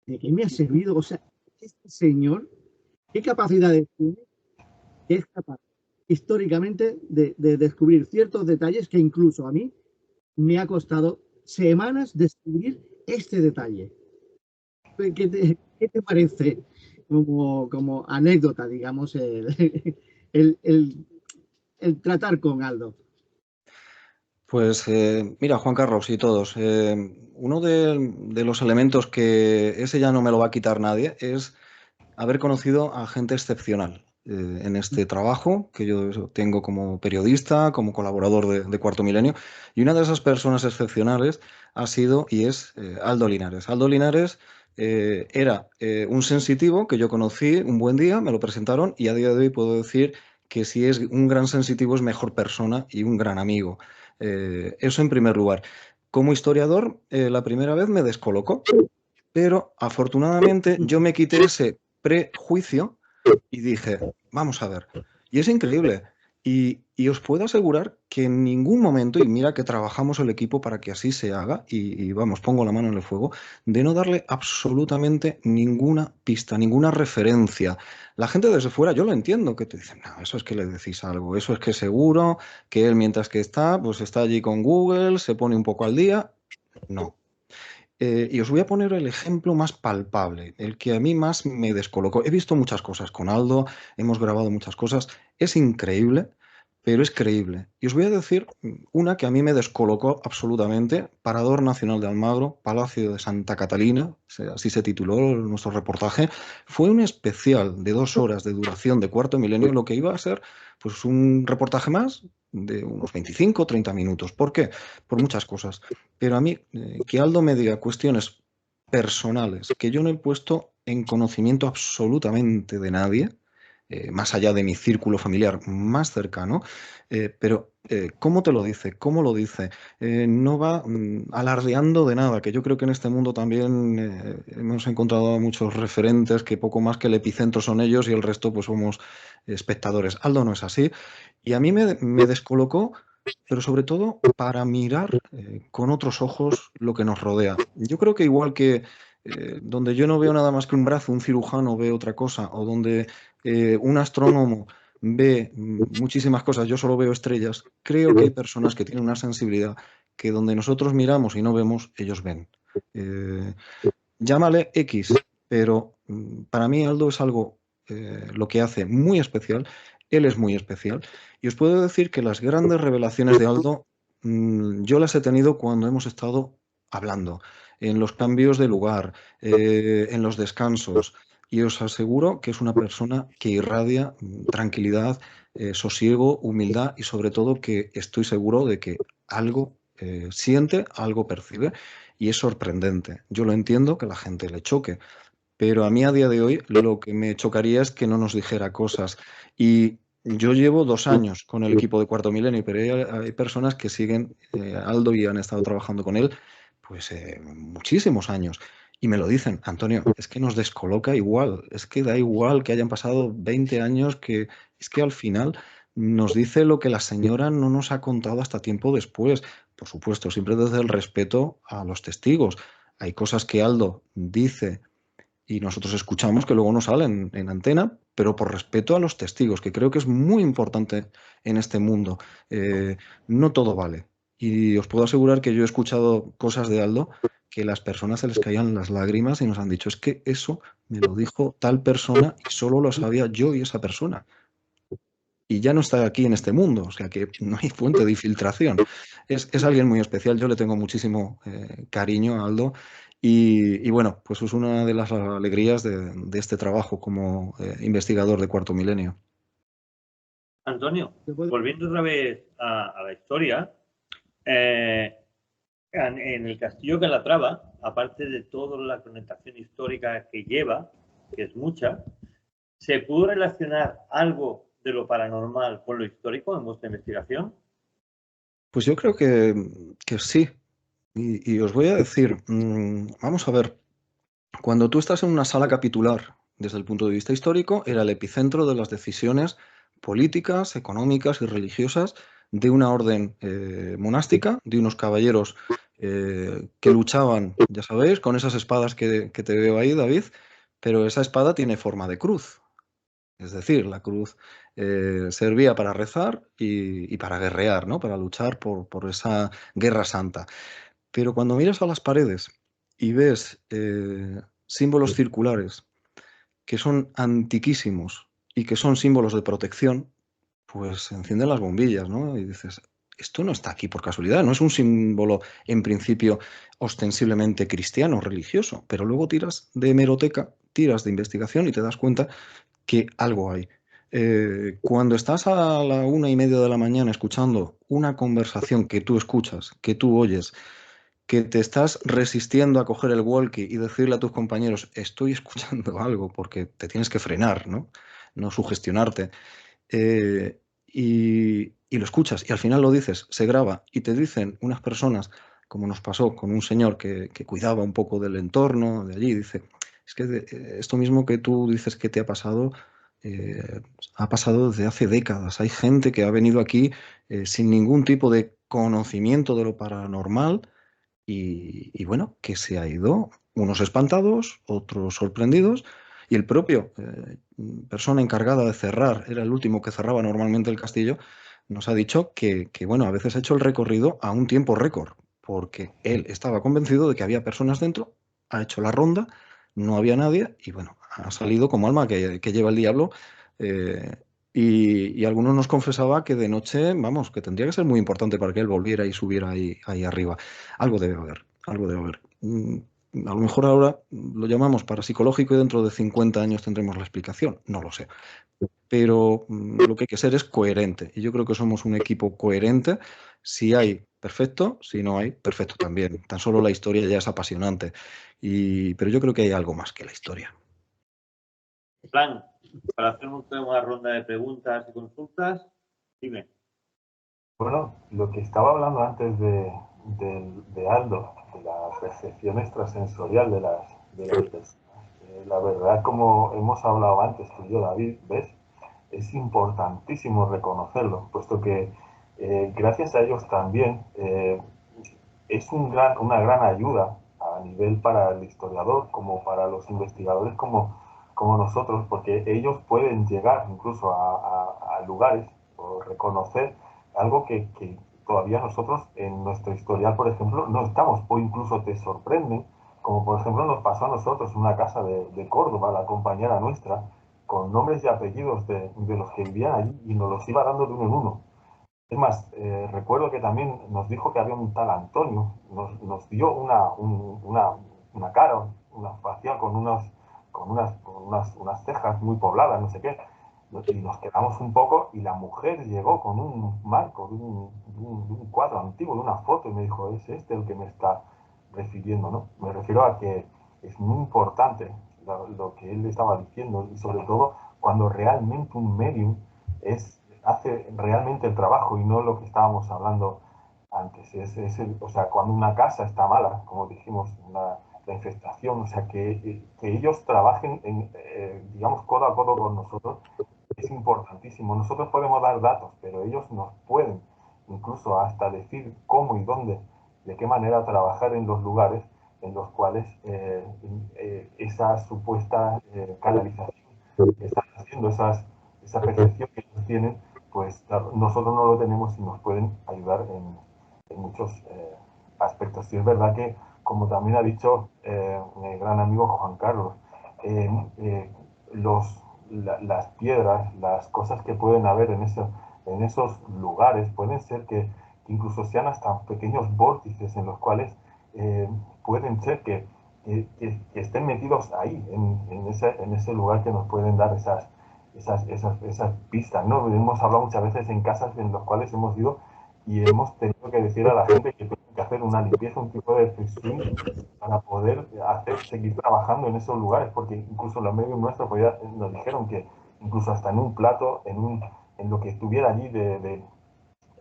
[SPEAKER 3] ¿de qué me ha servido? O sea, este señor, ¿qué capacidades tiene? Que es capaz históricamente de descubrir ciertos detalles que incluso a mí me ha costado semanas descubrir este detalle. ¿Qué te parece como anécdota, digamos, el, el, el tratar con Aldo?
[SPEAKER 2] Pues mira, Juan Carlos y todos, uno de los elementos que ese ya no me lo va a quitar nadie es haber conocido a gente excepcional en este trabajo que yo tengo como periodista, como colaborador de Cuarto Milenio. Y una de esas personas excepcionales ha sido y es Aldo Linares. Aldo Linares era un sensitivo que yo conocí un buen día, me lo presentaron y a día de hoy puedo decir que si es un gran sensitivo es mejor persona y un gran amigo. Eso en primer lugar. Como historiador, la primera vez me descolocó, pero afortunadamente yo me quité ese prejuicio y dije, vamos a ver. Y es increíble. Y os puedo asegurar que en ningún momento, y mira que trabajamos el equipo para que así se haga, y vamos, pongo la mano en el fuego, de no darle absolutamente ninguna pista, ninguna referencia. La gente desde fuera, yo lo entiendo, que te dicen, no, eso es que le decís algo, eso es que seguro que él mientras que está, pues está allí con Google, se pone un poco al día. No. Y os voy a poner el ejemplo más palpable, el que a mí más me descolocó. He visto muchas cosas con Aldo, hemos grabado muchas cosas, es increíble, pero es creíble. Y os voy a decir una que a mí me descolocó absolutamente, Parador Nacional de Almagro, Palacio de Santa Catalina, así se tituló nuestro reportaje. Fue un especial de 2 horas de duración de Cuarto Milenio, lo que iba a ser pues un reportaje más de unos 25 o 30 minutos. ¿Por qué? Por muchas cosas. Pero a mí, que Aldo me diga cuestiones personales que yo no he puesto en conocimiento absolutamente de nadie, más allá de mi círculo familiar más cercano, pero ¿cómo te lo dice? ¿Cómo lo dice? No va alardeando de nada, que yo creo que en este mundo también hemos encontrado a muchos referentes que poco más que el epicentro son ellos y el resto pues somos espectadores. Aldo no es así y a mí me descolocó, pero sobre todo para mirar con otros ojos lo que nos rodea. Yo creo que igual que donde yo no veo nada más que un brazo, un cirujano ve otra cosa, o donde un astrónomo ve muchísimas cosas, yo solo veo estrellas, creo que hay personas que tienen una sensibilidad que donde nosotros miramos y no vemos, ellos ven. Eh, Llámale X, pero para mí Aldo es algo, lo que hace muy especial, él es muy especial, y os puedo decir que las grandes revelaciones de Aldo, yo las he tenido cuando hemos estado hablando, en los cambios de lugar, en los descansos, y os aseguro que es una persona que irradia tranquilidad, sosiego, humildad, y sobre todo que estoy seguro de que algo siente, algo percibe. Y es sorprendente. Yo lo entiendo que a la gente le choque, pero a mí a día de hoy lo que me chocaría es que no nos dijera cosas. Y yo llevo 2 años con el equipo de Cuarto Milenio, pero hay personas que siguen Aldo y han estado trabajando con él pues muchísimos años. Y me lo dicen, Antonio, es que nos descoloca igual, es que da igual que hayan pasado 20 años, que es que al final nos dice lo que la señora no nos ha contado hasta tiempo después. Por supuesto, siempre desde el respeto a los testigos. Hay cosas que Aldo dice y nosotros escuchamos que luego no salen en antena, pero por respeto a los testigos, que creo que es muy importante en este mundo. No todo vale. Y os puedo asegurar que yo he escuchado cosas de Aldo que las personas se les caían las lágrimas y nos han dicho, es que eso me lo dijo tal persona y solo lo sabía yo y esa persona. Y ya no está aquí en este mundo, o sea que no hay fuente de infiltración. Es alguien muy especial, yo le tengo muchísimo cariño a Aldo y bueno, pues es una de las alegrías de este trabajo como investigador de Cuarto Milenio.
[SPEAKER 1] Antonio, volviendo otra vez a la historia, en el Castillo Calatrava, aparte de toda la connotación histórica que lleva, que es mucha, ¿se pudo relacionar algo de lo paranormal con lo histórico en vuestra investigación?
[SPEAKER 2] Pues yo creo que sí. Y os voy a decir, vamos a ver, cuando tú estás en una sala capitular, desde el punto de vista histórico, era el epicentro de las decisiones políticas, económicas y religiosas de una orden monástica, de unos caballeros que luchaban, ya sabéis, con esas espadas que te veo ahí, David, pero esa espada tiene forma de cruz. Es decir, la cruz servía para rezar y para guerrear, ¿no? Para luchar por esa guerra santa. Pero cuando miras a las paredes y ves símbolos circulares que son antiquísimos y que son símbolos de protección, pues se encienden las bombillas, ¿no? Y dices, esto no está aquí por casualidad, no es un símbolo en principio ostensiblemente cristiano, religioso, pero luego tiras de hemeroteca, tiras de investigación y te das cuenta que algo hay. Cuando estás a la 1:30 de la mañana escuchando una conversación que tú escuchas, que tú oyes, que te estás resistiendo a coger el walkie y decirle a tus compañeros, estoy escuchando algo, porque te tienes que frenar, ¿no? No sugestionarte. Y lo escuchas y al final lo dices, se graba y te dicen unas personas, como nos pasó con un señor que cuidaba un poco del entorno de allí, dice, es que esto mismo que tú dices que te ha pasado desde hace décadas. Hay gente que ha venido aquí sin ningún tipo de conocimiento de lo paranormal y bueno, que se ha ido, unos espantados, otros sorprendidos, y el propio persona encargada de cerrar, era el último que cerraba normalmente el castillo, nos ha dicho que, bueno, a veces ha hecho el recorrido a un tiempo récord, porque él estaba convencido de que había personas dentro, ha hecho la ronda, no había nadie, y bueno, ha salido como alma que lleva el diablo. eh, y algunos nos confesaba que de noche, vamos, que tendría que ser muy importante para que él volviera y subiera ahí arriba. Algo debe haber, algo debe haber. A lo mejor ahora lo llamamos parapsicológico y dentro de 50 años tendremos la explicación, no lo sé. Pero lo que hay que ser es coherente. Y yo creo que somos un equipo coherente. Si hay, perfecto. Si no hay, perfecto también. Tan solo la historia ya es apasionante. Pero yo creo que hay algo más que la historia.
[SPEAKER 1] Fran, Para hacer una ronda de preguntas y consultas, dime.
[SPEAKER 4] Bueno, lo que estaba hablando antes de Aldo, de la percepción extrasensorial de las personas, la verdad, como hemos hablado antes tú y yo, David, ¿ves? Es importantísimo reconocerlo, puesto que gracias a ellos también es una gran ayuda a nivel para el historiador, como para los investigadores como nosotros, porque ellos pueden llegar incluso a lugares o reconocer algo que todavía nosotros en nuestro historial, por ejemplo, no estamos, o incluso te sorprenden, como por ejemplo nos pasó a nosotros en una casa de Córdoba, la compañera nuestra, con nombres y apellidos de los que vivían allí y nos los iba dando de uno en uno. Es más, recuerdo que también nos dijo que había un tal Antonio, nos dio una cara, una facial con unas cejas muy pobladas, no sé qué, y nos quedamos un poco y la mujer llegó con un marco de un cuadro antiguo, de una foto, y me dijo, es este el que me está refiriendo, ¿no? Me refiero a que es muy importante lo que él estaba diciendo, y sobre todo cuando realmente un medium hace realmente el trabajo y no lo que estábamos hablando antes. O sea, cuando una casa está mala, como dijimos, la infestación, o sea, que ellos trabajen, digamos, codo a codo con nosotros, es importantísimo. Nosotros podemos dar datos, pero ellos nos pueden incluso hasta decir cómo y dónde, de qué manera trabajar en los lugares en los cuales esa supuesta canalización que están haciendo, esa percepción que ellos tienen, pues nosotros no lo tenemos y nos pueden ayudar en muchos aspectos. Y es verdad que, como también ha dicho mi gran amigo Juan Carlos, eh, eh, las piedras, las cosas que pueden haber en esos lugares, pueden ser que incluso sean hasta pequeños vórtices en los cuales pueden ser que estén metidos ahí, en ese lugar, que nos pueden dar esas pistas, ¿no? Hemos hablado muchas veces en casas en las cuales hemos ido y hemos tenido que decir a la gente que tienen que hacer una limpieza, un tipo de fixing para poder seguir trabajando en esos lugares, porque incluso los medios nuestros nos dijeron que incluso hasta en un plato, en lo que estuviera allí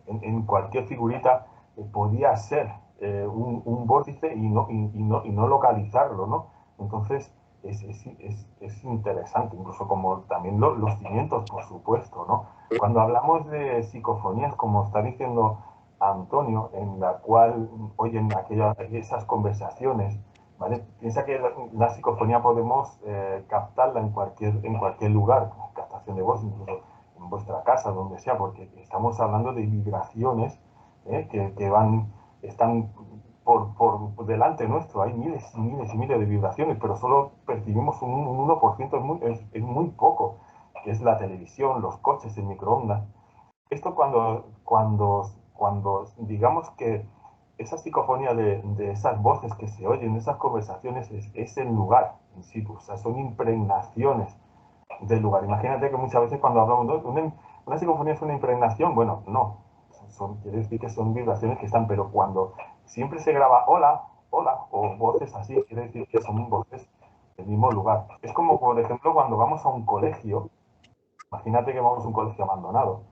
[SPEAKER 4] en cualquier figurita, podía ser un vórtice y no localizarlo, ¿no? Entonces, es interesante, incluso como también los cimientos, por supuesto, ¿no? Cuando hablamos de psicofonías, como está diciendo Antonio, en la cual oyen esas conversaciones, ¿vale? Piensa que la psicofonía podemos captarla en cualquier lugar, captación de voz, incluso en vuestra casa, donde sea, porque estamos hablando de vibraciones están por delante nuestro. Hay miles y miles y miles de vibraciones, pero solo percibimos un 1%, es muy poco, que es la televisión, los coches, el microondas. Esto cuando digamos que esa psicofonía de esas voces que se oyen, esas conversaciones, es el lugar en sí, o sea, son impregnaciones del lugar. Imagínate que muchas veces cuando hablamos de una psicofonía es una impregnación, bueno, no, quiere decir que son vibraciones que están, pero cuando siempre se graba hola, hola, o voces así, quiere decir que son voces del mismo lugar. Es como, por ejemplo, cuando vamos a un colegio, imagínate que vamos a un colegio abandonado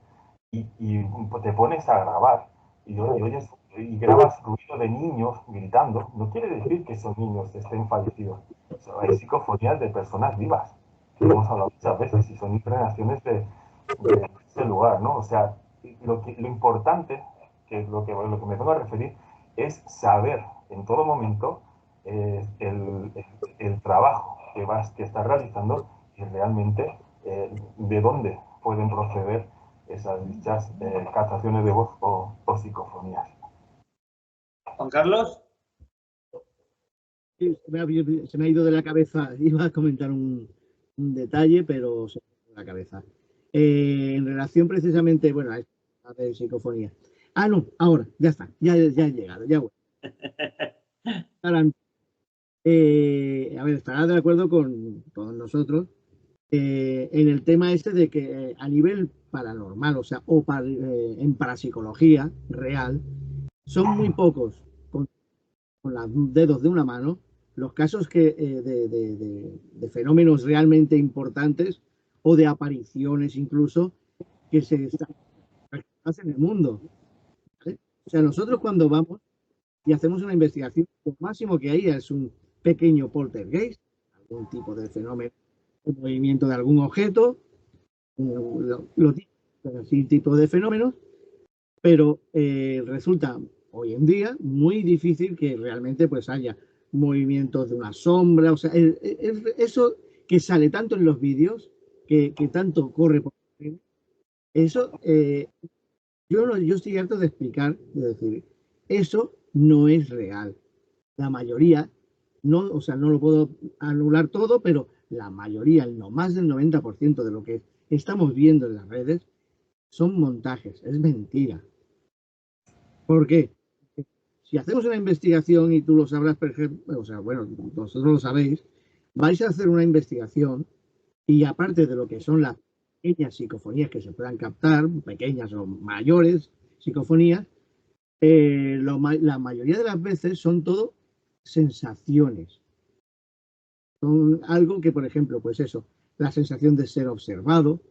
[SPEAKER 4] y te pones a grabar y grabas ruido de niños gritando, no quiere decir que esos niños estén fallecidos. Hay psicofonías de personas vivas, que hemos hablado muchas veces, y son impregnaciones de ese lugar, ¿no? O sea, lo importante, que es lo que me vengo a referir, es saber en todo momento el trabajo que estás realizando y realmente de dónde pueden proceder esas dichas captaciones de voz o psicofonías.
[SPEAKER 1] Juan Carlos.
[SPEAKER 3] Sí, se me ha ido de la cabeza, iba a comentar un detalle, pero se me ha ido de la cabeza. En relación precisamente, bueno, a esta de psicofonía. Ah, no, ahora, ya está, ya he llegado, ya voy. Ahora, a ver, estará de acuerdo con nosotros en el tema este de que a nivel paranormal, o sea, en parapsicología real, son muy pocos, con los dedos de una mano, los casos de fenómenos realmente importantes o de apariciones incluso que se están en el mundo. ¿Vale? O sea, nosotros cuando vamos y hacemos una investigación, lo máximo que hay es un pequeño poltergeist, algún tipo de fenómeno, un movimiento de algún objeto, así tipo de fenómenos, pero resulta hoy en día muy difícil que realmente pues haya movimientos de una sombra, o sea, eso que sale tanto en los vídeos, que tanto corre por eso, yo estoy harto de explicar, de decir, eso no es real. La mayoría, no, o sea, no lo puedo anular todo, pero la mayoría, no más del 90% de lo que estamos viendo en las redes son montajes, es mentira. ¿Por qué? Si hacemos una investigación y tú lo sabrás, por ejemplo, o sea, bueno, vosotros lo sabéis, vais a hacer una investigación y aparte de lo que son las pequeñas psicofonías que se puedan captar, pequeñas o mayores psicofonías, la mayoría de las veces son todo sensaciones. Son algo que, por ejemplo, pues eso, la sensación de ser observado,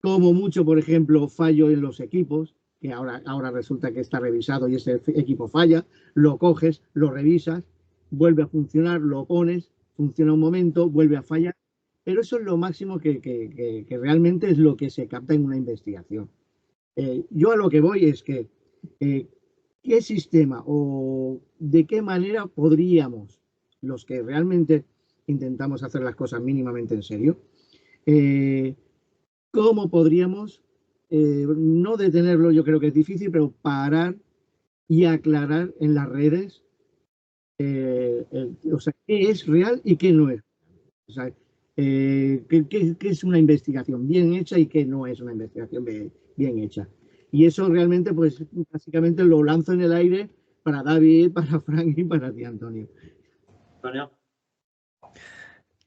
[SPEAKER 3] como mucho, por ejemplo, fallo en los equipos, que ahora resulta que está revisado y ese equipo falla, lo coges, lo revisas, vuelve a funcionar, lo pones, funciona un momento, vuelve a fallar, pero eso es lo máximo que realmente es lo que se capta en una investigación. Yo a lo que voy es que ¿qué sistema o de qué manera podríamos, los que realmente intentamos hacer las cosas mínimamente en serio, cómo podríamos, no detenerlo, yo creo que es difícil, pero parar y aclarar en las redes, o sea, qué es real y qué no es? O sea, qué es una investigación bien hecha y qué no es una investigación bien hecha. Y eso realmente, pues, básicamente lo lanzo en el aire para David, para Frank y para ti, Antonio.
[SPEAKER 1] Antonio.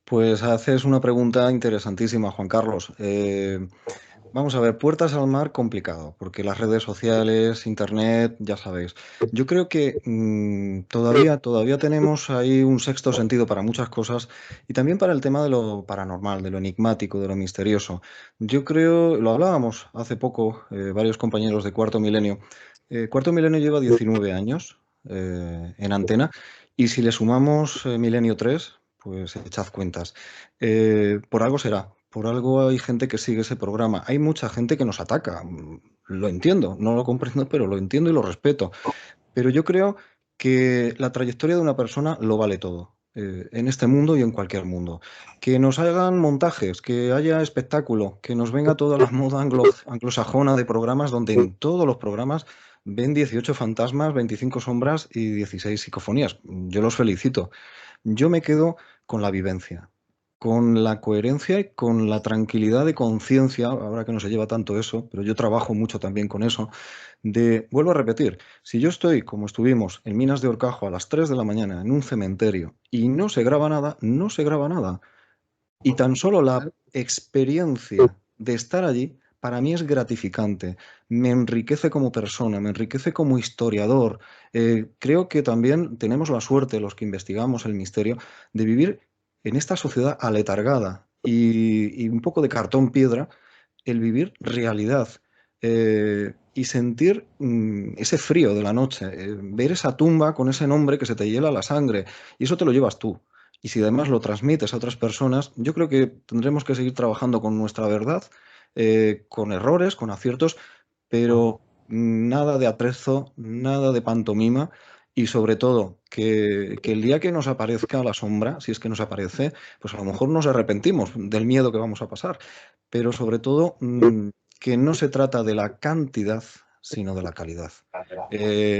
[SPEAKER 2] Pues haces una pregunta interesantísima, Juan Carlos. Vamos a ver, puertas al mar complicado, porque las redes sociales, internet, ya sabéis. Yo creo que todavía tenemos ahí un sexto sentido para muchas cosas y también para el tema de lo paranormal, de lo enigmático, de lo misterioso. Yo creo, lo hablábamos hace poco, varios compañeros de Cuarto Milenio. Cuarto Milenio lleva 19 años en antena y si le sumamos Milenio 3, pues echad cuentas. Por algo será. Por algo hay gente que sigue ese programa. Hay mucha gente que nos ataca. Lo entiendo, no lo comprendo, pero lo entiendo y lo respeto. Pero yo creo que la trayectoria de una persona lo vale todo, en este mundo y en cualquier mundo. Que nos hagan montajes, que haya espectáculo, que nos venga toda la moda anglosajona de programas donde en todos los programas ven 18 fantasmas, 25 sombras y 16 psicofonías. Yo los felicito. Yo me quedo con la vivencia, con la coherencia y con la tranquilidad de conciencia, ahora que no se lleva tanto eso, pero yo trabajo mucho también con eso, vuelvo a repetir, si yo estoy, como estuvimos, en Minas de Horcajo a las 3 de la mañana en un cementerio y no se graba nada, no se graba nada. Y tan solo la experiencia de estar allí, para mí es gratificante, me enriquece como persona, me enriquece como historiador. Creo que también tenemos la suerte, los que investigamos el misterio, de vivir en esta sociedad aletargada y un poco de cartón piedra, el vivir realidad. Y sentir ese frío de la noche, ver esa tumba con ese nombre que se te hiela la sangre, y eso te lo llevas tú. Y si además lo transmites a otras personas, yo creo que tendremos que seguir trabajando con nuestra verdad, con errores, con aciertos, pero nada de atrezo, nada de pantomima y sobre todo que el día que nos aparezca la sombra, si es que nos aparece, pues a lo mejor nos arrepentimos del miedo que vamos a pasar, pero sobre todo que no se trata de la cantidad, sino de la calidad.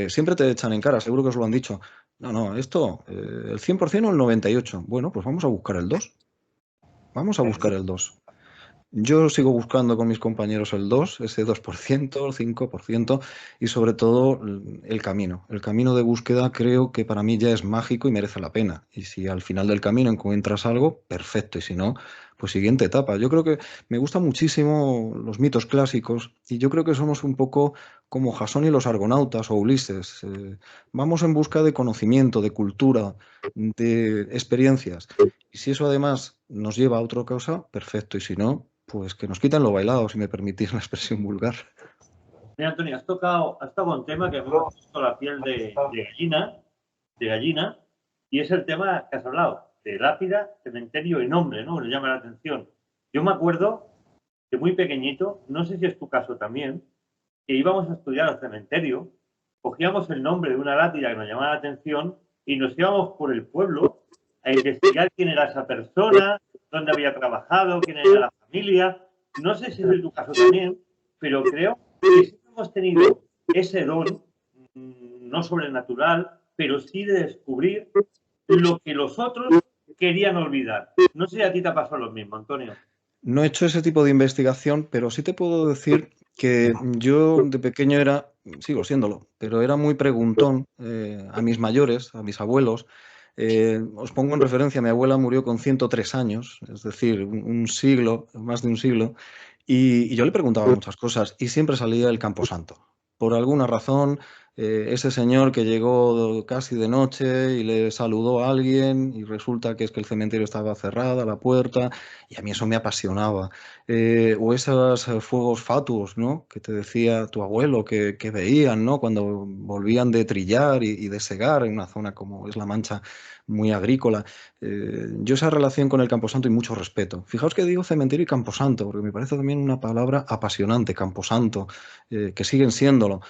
[SPEAKER 2] Siempre te echan en cara, seguro que os lo han dicho. No, esto, el 100% o el 98%. Bueno, pues vamos a buscar el 2. Vamos a buscar el 2. Yo sigo buscando con mis compañeros el 2, ese 2%, el 5%, y sobre todo el camino. El camino de búsqueda creo que para mí ya es mágico y merece la pena. Y si al final del camino encuentras algo, perfecto. Y si no, pues pues siguiente etapa. Yo creo que me gustan muchísimo los mitos clásicos y yo creo que somos un poco como Jasón y los argonautas o Ulises. Vamos en busca de conocimiento, de cultura, de experiencias. Y si eso además nos lleva a otra cosa, perfecto. Y si no, pues que nos quiten lo bailado, si me permitís la expresión vulgar.
[SPEAKER 1] Mira, Antonio, has tocado un tema que me ha puesto la piel de gallina, y es el tema que has hablado, de lápida, cementerio y nombre, ¿no? Me llama la atención. Yo me acuerdo que muy pequeñito, no sé si es tu caso también, que íbamos a estudiar al cementerio, cogíamos el nombre de una lápida que nos llamaba la atención y nos íbamos por el pueblo a investigar quién era esa persona, dónde había trabajado, quién era la familia. No sé si es tu caso también, pero creo que sí hemos tenido ese don, no sobrenatural, pero sí de descubrir lo que los otros querían olvidar. No sé si a ti te ha pasado lo mismo, Antonio.
[SPEAKER 2] No he hecho ese tipo de investigación, pero sí te puedo decir que yo de pequeño sigo siéndolo, pero era muy preguntón a mis mayores, a mis abuelos. Os pongo en referencia, mi abuela murió con 103 años, es decir, un siglo, más de un siglo, y yo le preguntaba muchas cosas y siempre salía el Camposanto. Por alguna razón, ese señor que llegó casi de noche y le saludó a alguien y resulta que es que el cementerio estaba cerrada, la puerta, y a mí eso me apasionaba. O esos fuegos fatuos, ¿no? Que te decía tu abuelo que veían, ¿no? Cuando volvían de trillar y de segar en una zona como es La Mancha, muy agrícola. Yo esa relación con el Camposanto y mucho respeto. Fijaos que digo cementerio y Camposanto, porque me parece también una palabra apasionante, Camposanto, que siguen siéndolo.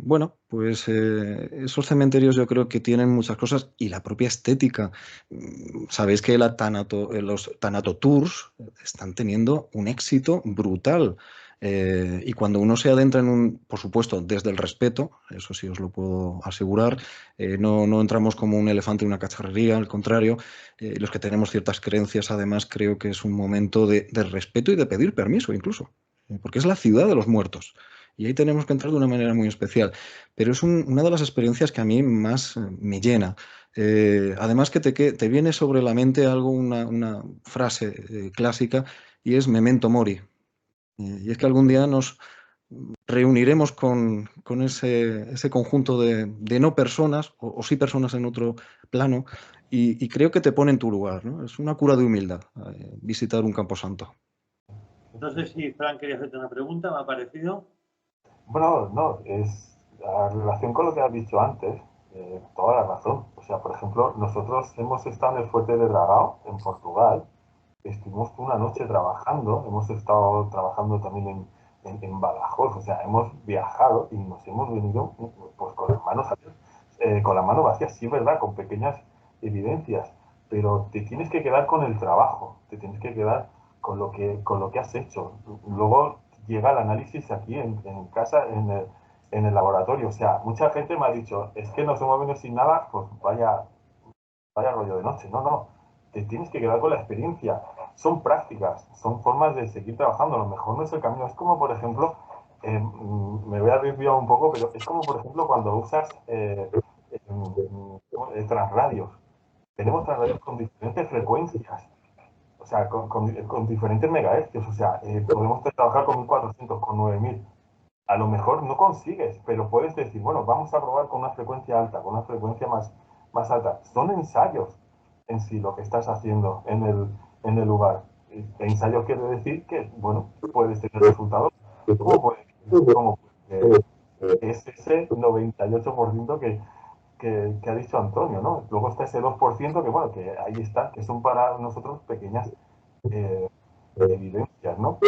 [SPEAKER 2] Bueno, pues esos cementerios yo creo que tienen muchas cosas y la propia estética. Sabéis que los Tanatotours están teniendo un éxito brutal. Y cuando uno se adentra por supuesto, desde el respeto, eso sí os lo puedo asegurar, no entramos como un elefante en una cacharrería, al contrario, los que tenemos ciertas creencias, además, creo que es un momento de respeto y de pedir permiso incluso, porque es la ciudad de los muertos. Y ahí tenemos que entrar de una manera muy especial. Pero es una de las experiencias que a mí más me llena. Además que te viene sobre la mente una frase clásica y es memento mori. Y es que algún día nos reuniremos con ese conjunto de no personas, o sí personas en otro plano, y creo que te pone en tu lugar, ¿no? Es una cura de humildad visitar un camposanto.
[SPEAKER 1] No sé si Fran quería hacerte una pregunta, me ha parecido.
[SPEAKER 4] Bueno, no, es la relación con lo que has dicho antes, toda la razón. O sea, por ejemplo, nosotros hemos estado en el Fuerte de Dragao, en Portugal, estuvimos una noche trabajando, hemos estado trabajando también en Badajoz, o sea, hemos viajado y nos hemos venido pues con las manos vacías, sí, verdad, con pequeñas evidencias, pero te tienes que quedar con el trabajo, te tienes que quedar con lo que has hecho. Luego llega el análisis aquí en casa, en el laboratorio. O sea, mucha gente me ha dicho, es que nos hemos venido sin nada, pues vaya rollo de noche. No, no, te tienes que quedar con la experiencia. Son prácticas, son formas de seguir trabajando. A lo mejor no es el camino. Es como, por ejemplo, me voy a desviar un poco, pero es como, por ejemplo, cuando usas transradios. Tenemos transradios con diferentes frecuencias, o sea, con diferentes megahercios. O sea, podemos trabajar con 1400, con 9000. A lo mejor no consigues, pero puedes decir, bueno, vamos a probar con una frecuencia alta, con una frecuencia más alta. Son ensayos en sí lo que estás haciendo en el lugar. Ensayo quiere decir que, bueno, puedes tener resultados. ¿Cómo puede es ese 98% que ha dicho Antonio, ¿no? Luego está ese 2% que, bueno, que ahí está, que son para nosotros pequeñas eh, evidencias, ¿no?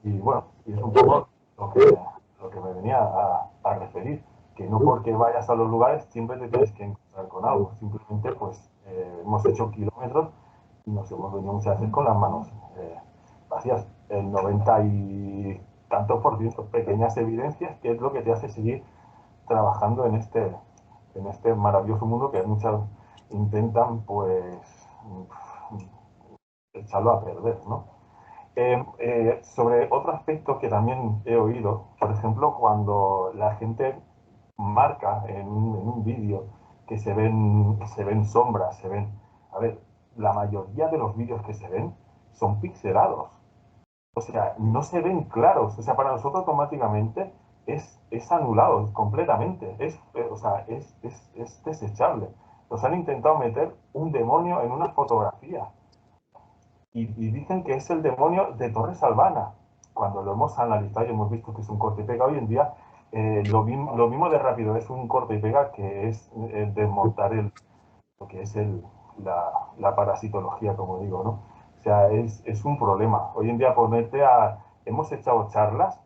[SPEAKER 4] Y bueno, y es un poco lo que me venía a referir, que no porque vayas a los lugares siempre te tienes que encontrar con algo, simplemente pues hemos hecho kilómetros y nos hemos venido muchas veces con las manos vacías. El 90 y tantos por ciento, pequeñas evidencias, que es lo que te hace seguir trabajando en este maravilloso mundo que muchas intentan pues echarlo a perder, ¿no? Sobre otro aspecto que también he oído, por ejemplo, cuando la gente marca en un vídeo que se ven sombras, se ven... A ver, la mayoría de los vídeos que se ven son pixelados. O sea, no se ven claros. O sea, para nosotros automáticamente es anulado completamente. O sea, es desechable. Nos han intentado meter un demonio en una fotografía. Y dicen que es el demonio de Torres Albana. Cuando lo hemos analizado y hemos visto que es un corte y pega hoy en día, lo mismo de rápido es un corte y pega que es desmontar lo que es la parasitología, como digo, ¿no? O sea, es un problema. Hoy en día hemos echado charlas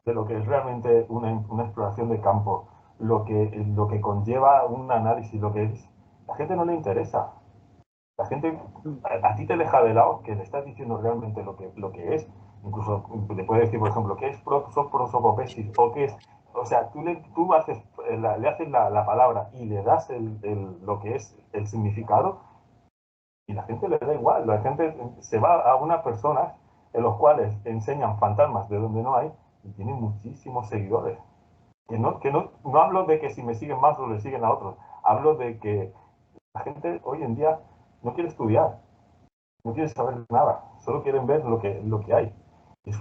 [SPEAKER 4] de lo que es realmente una exploración de campo, lo que conlleva un análisis, lo que es. La gente no le interesa. La gente a ti te deja de lado que le estás diciendo realmente lo que es. Incluso le puede decir, por ejemplo, ¿qué es prosopopesis? O qué es. O sea, tú haces, le haces la palabra y le das lo que es el significado y la gente le da igual. La gente se va a unas personas en los cuales enseñan fantasmas de donde no hay y tienen muchísimos seguidores. No hablo de que si me siguen más o le siguen a otros. Hablo de que la gente hoy en día no quiere estudiar, no quiere saber nada, solo quieren ver lo que hay. Y es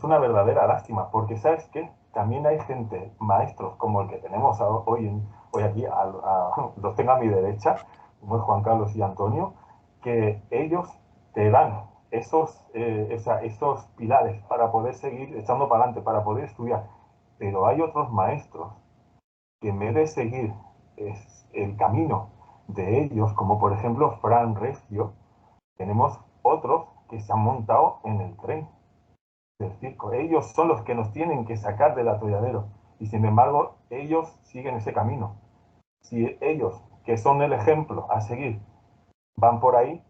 [SPEAKER 4] una verdadera lástima, porque ¿sabes qué? También hay gente, maestros como el que tenemos hoy aquí, los tengo a mi derecha, como es Juan Carlos y Antonio, que ellos te dan esos pilares para poder seguir echando para adelante, para poder estudiar. Pero hay otros maestros que en vez de seguir el camino de ellos, como por ejemplo Fran Recio, tenemos otros que se han montado en el tren del circo. Ellos son los que nos tienen que sacar del atolladero y sin embargo ellos siguen ese camino. Si ellos, que son el ejemplo a seguir, van por ahí,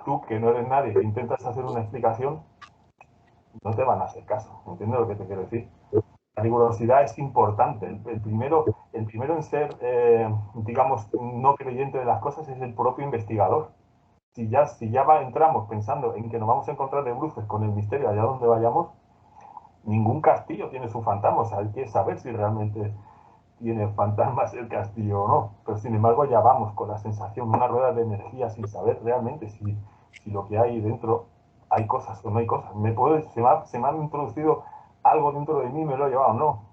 [SPEAKER 4] tú que no eres nadie, que intentas hacer una explicación, no te van a hacer caso. ¿Entiendes lo que te quiero decir? La rigurosidad es importante. El primero en ser, digamos, no creyente de las cosas es el propio investigador. Si ya entramos pensando en que nos vamos a encontrar de bruces con el misterio allá donde vayamos, ningún castillo tiene su fantasma. O sea, hay que saber si realmente tiene fantasmas el castillo o no. Pero sin embargo ya vamos con la sensación, una rueda de energía sin saber realmente si lo que hay dentro hay cosas o no hay cosas. Se me ha introducido algo dentro de mí, me lo he llevado, no.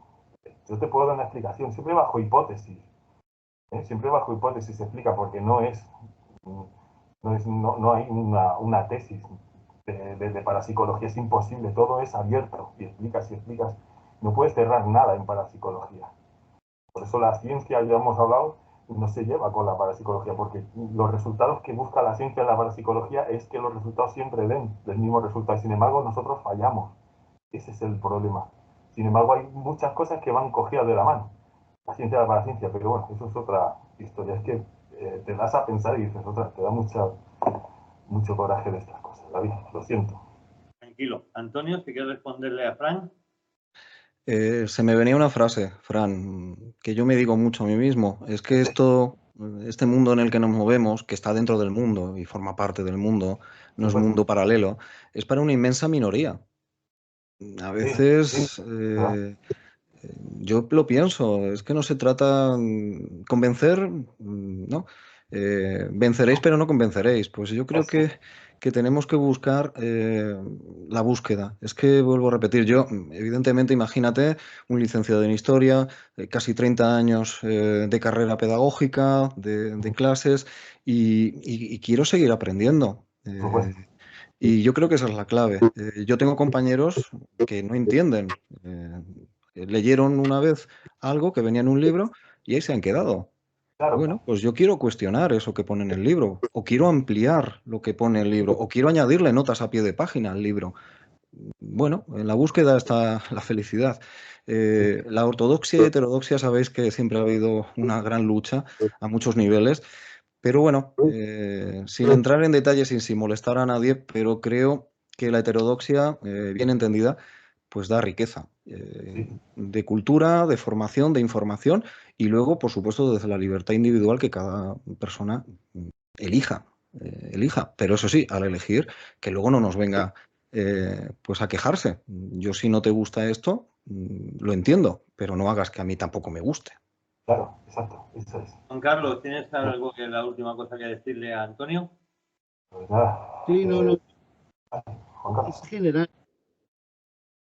[SPEAKER 4] Yo te puedo dar una explicación, siempre bajo hipótesis. Siempre bajo hipótesis se explica porque no hay una tesis de parapsicología, es imposible, todo es abierto y explicas y explicas. No puedes cerrar nada en parapsicología. Por eso la ciencia, ya hemos hablado, no se lleva con la parapsicología, porque los resultados que busca la ciencia en la parapsicología es que los resultados siempre den el mismo resultado. Sin embargo, nosotros fallamos. Ese es el problema. Sin embargo, hay muchas cosas que van cogidas de la mano. La ciencia de la paraciencia, pero bueno, eso es otra historia. Es que te das a pensar y dices, te da mucho coraje de estas cosas, David, lo siento.
[SPEAKER 1] Tranquilo. Antonio, si quieres responderle a Fran.
[SPEAKER 2] Se me venía una frase, Fran, que yo me digo mucho a mí mismo. Es que este mundo en el que nos movemos, que está dentro del mundo y forma parte del mundo, no es mundo paralelo, es para una inmensa minoría. A veces yo lo pienso, es que no se trata convencer, ¿no? Venceréis pero no convenceréis. Pues yo creo que tenemos que buscar la búsqueda. Es que vuelvo a repetir, yo, evidentemente, imagínate un licenciado en historia, casi 30 años de carrera pedagógica, de clases, y quiero seguir aprendiendo. Y yo creo que esa es la clave. Yo tengo compañeros que no entienden. Leyeron una vez algo que venía en un libro y ahí se han quedado.
[SPEAKER 4] Claro.
[SPEAKER 2] Bueno, pues yo quiero cuestionar eso que pone en el libro, o quiero ampliar lo que pone el libro, o quiero añadirle notas a pie de página al libro. Bueno, en la búsqueda está la felicidad. La ortodoxia y heterodoxia, sabéis que siempre ha habido una gran lucha a muchos niveles, pero bueno, sin entrar en detalles y sin molestar a nadie, pero creo que la heterodoxia, bien entendida, pues da riqueza de cultura, de formación, de información y luego, por supuesto, desde la libertad individual que cada persona elija, elija. Pero eso sí, al elegir, que luego no nos venga pues a quejarse. Yo si no te gusta esto, lo entiendo, pero no hagas que a mí tampoco me guste.
[SPEAKER 4] Claro, exacto, eso es.
[SPEAKER 1] Juan Carlos, ¿tienes algo que la última cosa que decirle a Antonio?
[SPEAKER 4] Pues nada,
[SPEAKER 3] Sí, no, no,
[SPEAKER 4] Juan Carlos.
[SPEAKER 3] es general.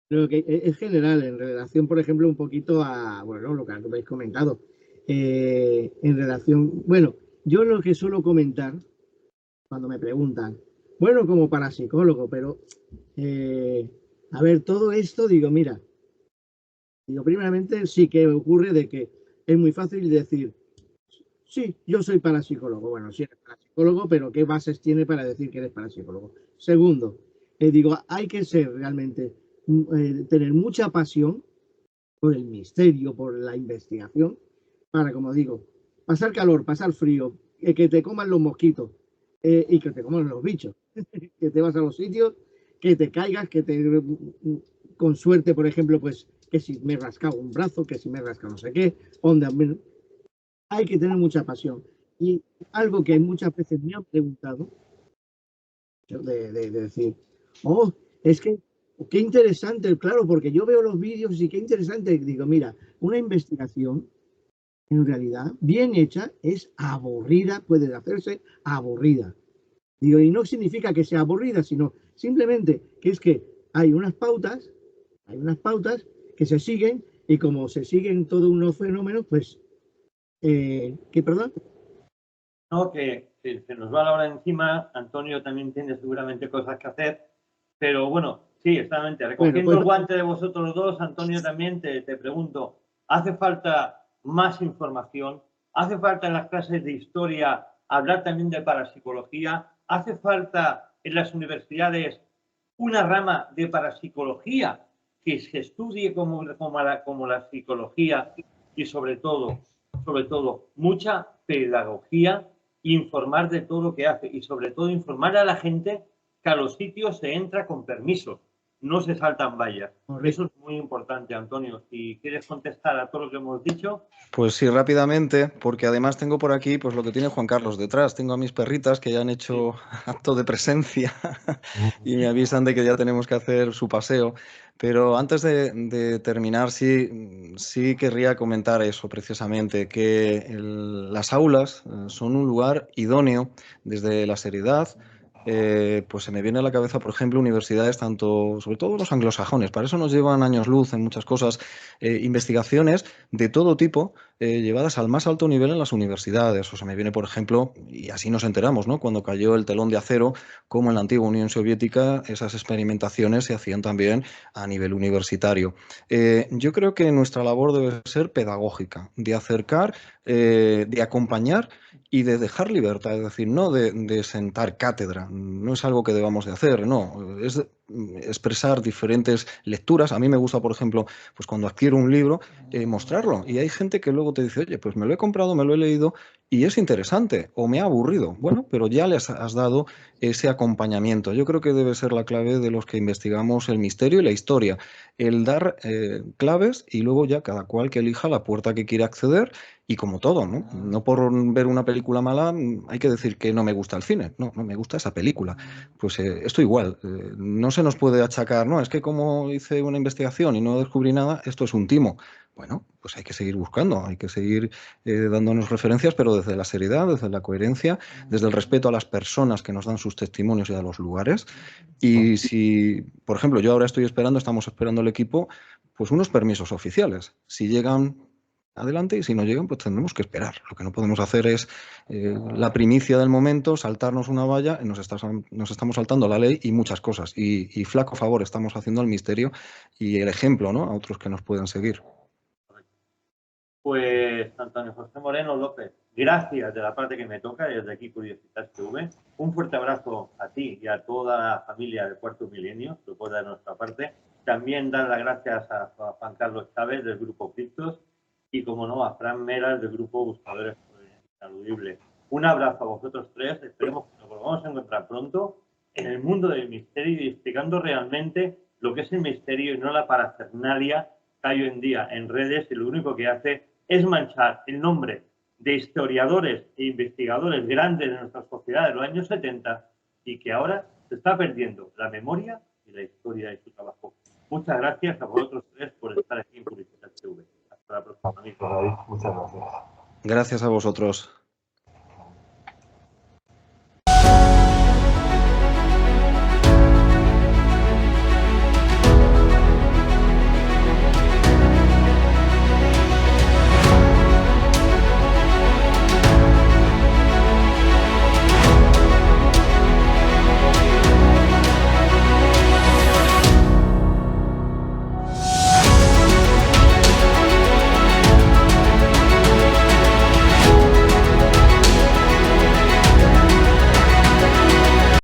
[SPEAKER 3] Creo que es general en relación, por ejemplo, un poquito a, bueno, lo que habéis comentado. En relación, bueno, yo lo que suelo comentar cuando me preguntan, bueno, como parapsicólogo, pero, a ver, todo esto, digo, mira, digo, primeramente sí que ocurre de que es muy fácil decir, sí, yo soy parapsicólogo. Bueno, sí eres parapsicólogo, pero ¿qué bases tiene para decir que eres parapsicólogo? Segundo, digo, hay que ser realmente, tener mucha pasión por el misterio, por la investigación, para, como digo, pasar calor, pasar frío, que te coman los mosquitos y que te coman los bichos, que te vas a los sitios, que te caigas, que te, con suerte, por ejemplo, pues que si me he rascado un brazo, que si me he rascado no sé qué, donde hay que tener mucha pasión. Y algo que muchas veces me han preguntado, de decir, oh, es que qué interesante, claro, porque yo veo los vídeos y qué interesante. Digo, mira, una investigación en realidad bien hecha es aburrida, puede hacerse aburrida. Digo, y no significa que sea aburrida, sino simplemente que es que hay unas pautas que se siguen y como se siguen todos unos fenómenos, pues, ¿qué, perdón?
[SPEAKER 1] No, que se nos va la hora encima. Antonio también tiene seguramente cosas que hacer. Pero bueno, sí, exactamente.
[SPEAKER 3] Bueno,
[SPEAKER 1] Recogiendo
[SPEAKER 3] pues
[SPEAKER 1] el guante de vosotros dos, Antonio, también te pregunto, ¿hace falta más información? ¿Hace falta en las clases de historia hablar también de parapsicología? ¿Hace falta en las universidades una rama de parapsicología que se estudie como la psicología y sobre todo, mucha pedagogía, informar de todo lo que hace y sobre todo informar a la gente que a los sitios se entra con permiso, no se saltan vallas.
[SPEAKER 3] correcto.
[SPEAKER 1] Eso es muy importante, Antonio. Si quieres contestar a todo lo que hemos dicho.
[SPEAKER 2] Pues sí, rápidamente, porque además tengo por aquí pues lo que tiene Juan Carlos detrás. Tengo a mis perritas que ya han hecho acto de presencia y me avisan de que ya tenemos que hacer su paseo. Pero antes de terminar, sí querría comentar eso precisamente, que las aulas son un lugar idóneo desde la seriedad. Pues se me viene a la cabeza, por ejemplo, universidades, tanto, sobre todo los anglosajones, para eso nos llevan años luz en muchas cosas, investigaciones de todo tipo llevadas al más alto nivel en las universidades. O sea, me viene, por ejemplo, y así nos enteramos, ¿no? Cuando cayó el telón de acero, como en la antigua Unión Soviética esas experimentaciones se hacían también a nivel universitario. Yo creo que nuestra labor debe ser pedagógica, de acercar, de acompañar y de dejar libertad, es decir, no de sentar cátedra, no es algo que debamos de hacer, no, es expresar diferentes lecturas. A mí me gusta, por ejemplo, pues cuando adquiero un libro, mostrarlo. Y hay gente que luego te dice, oye, pues me lo he comprado, me lo he leído y es interesante o me ha aburrido. Bueno, pero ya les has dado ese acompañamiento. Yo creo que debe ser la clave de los que investigamos el misterio y la historia, el dar claves y luego ya cada cual que elija la puerta que quiere acceder. Y como todo, ¿no? No por ver una película mala hay que decir que no me gusta el cine. No, no me gusta esa película. Pues esto igual. No se nos puede achacar, no, es que como hice una investigación y no descubrí nada, esto es un timo. Bueno, pues hay que seguir buscando, hay que seguir dándonos referencias, pero desde la seriedad, desde la coherencia, desde el respeto a las personas que nos dan sus testimonios y a los lugares. Y si, por ejemplo, yo ahora estoy esperando, estamos esperando el equipo, pues unos permisos oficiales. Si llegan, adelante, y si no llegan, pues tendremos que esperar. Lo que no podemos hacer es la primicia del momento, saltarnos una valla, nos estamos saltando la ley y muchas cosas. Y flaco favor estamos haciendo al misterio y el ejemplo, ¿no?, a otros que nos puedan seguir.
[SPEAKER 1] Pues Antonio José Moreno López, gracias de la parte que me toca, desde aquí Curiositas TV. Un fuerte abrazo a ti y a toda la familia del Cuarto Milenio, de nuestra parte. También dar las gracias a Juan Carlos Chávez del Grupo Criptos y, como no, a Fran Meras del Grupo Buscadores Ineludibles. Un abrazo a vosotros tres, esperemos que nos volvamos a encontrar pronto en el mundo del misterio y explicando realmente lo que es el misterio y no la parafernalia que hay hoy en día en redes, y lo único que hace es manchar el nombre de historiadores e investigadores grandes de nuestra sociedad de los años 70 y que ahora se está perdiendo la memoria y la historia de su trabajo. Muchas gracias a vosotros tres por estar aquí en Publicidad TV. Hasta la próxima, amigos.
[SPEAKER 4] Muchas gracias.
[SPEAKER 2] Gracias a vosotros.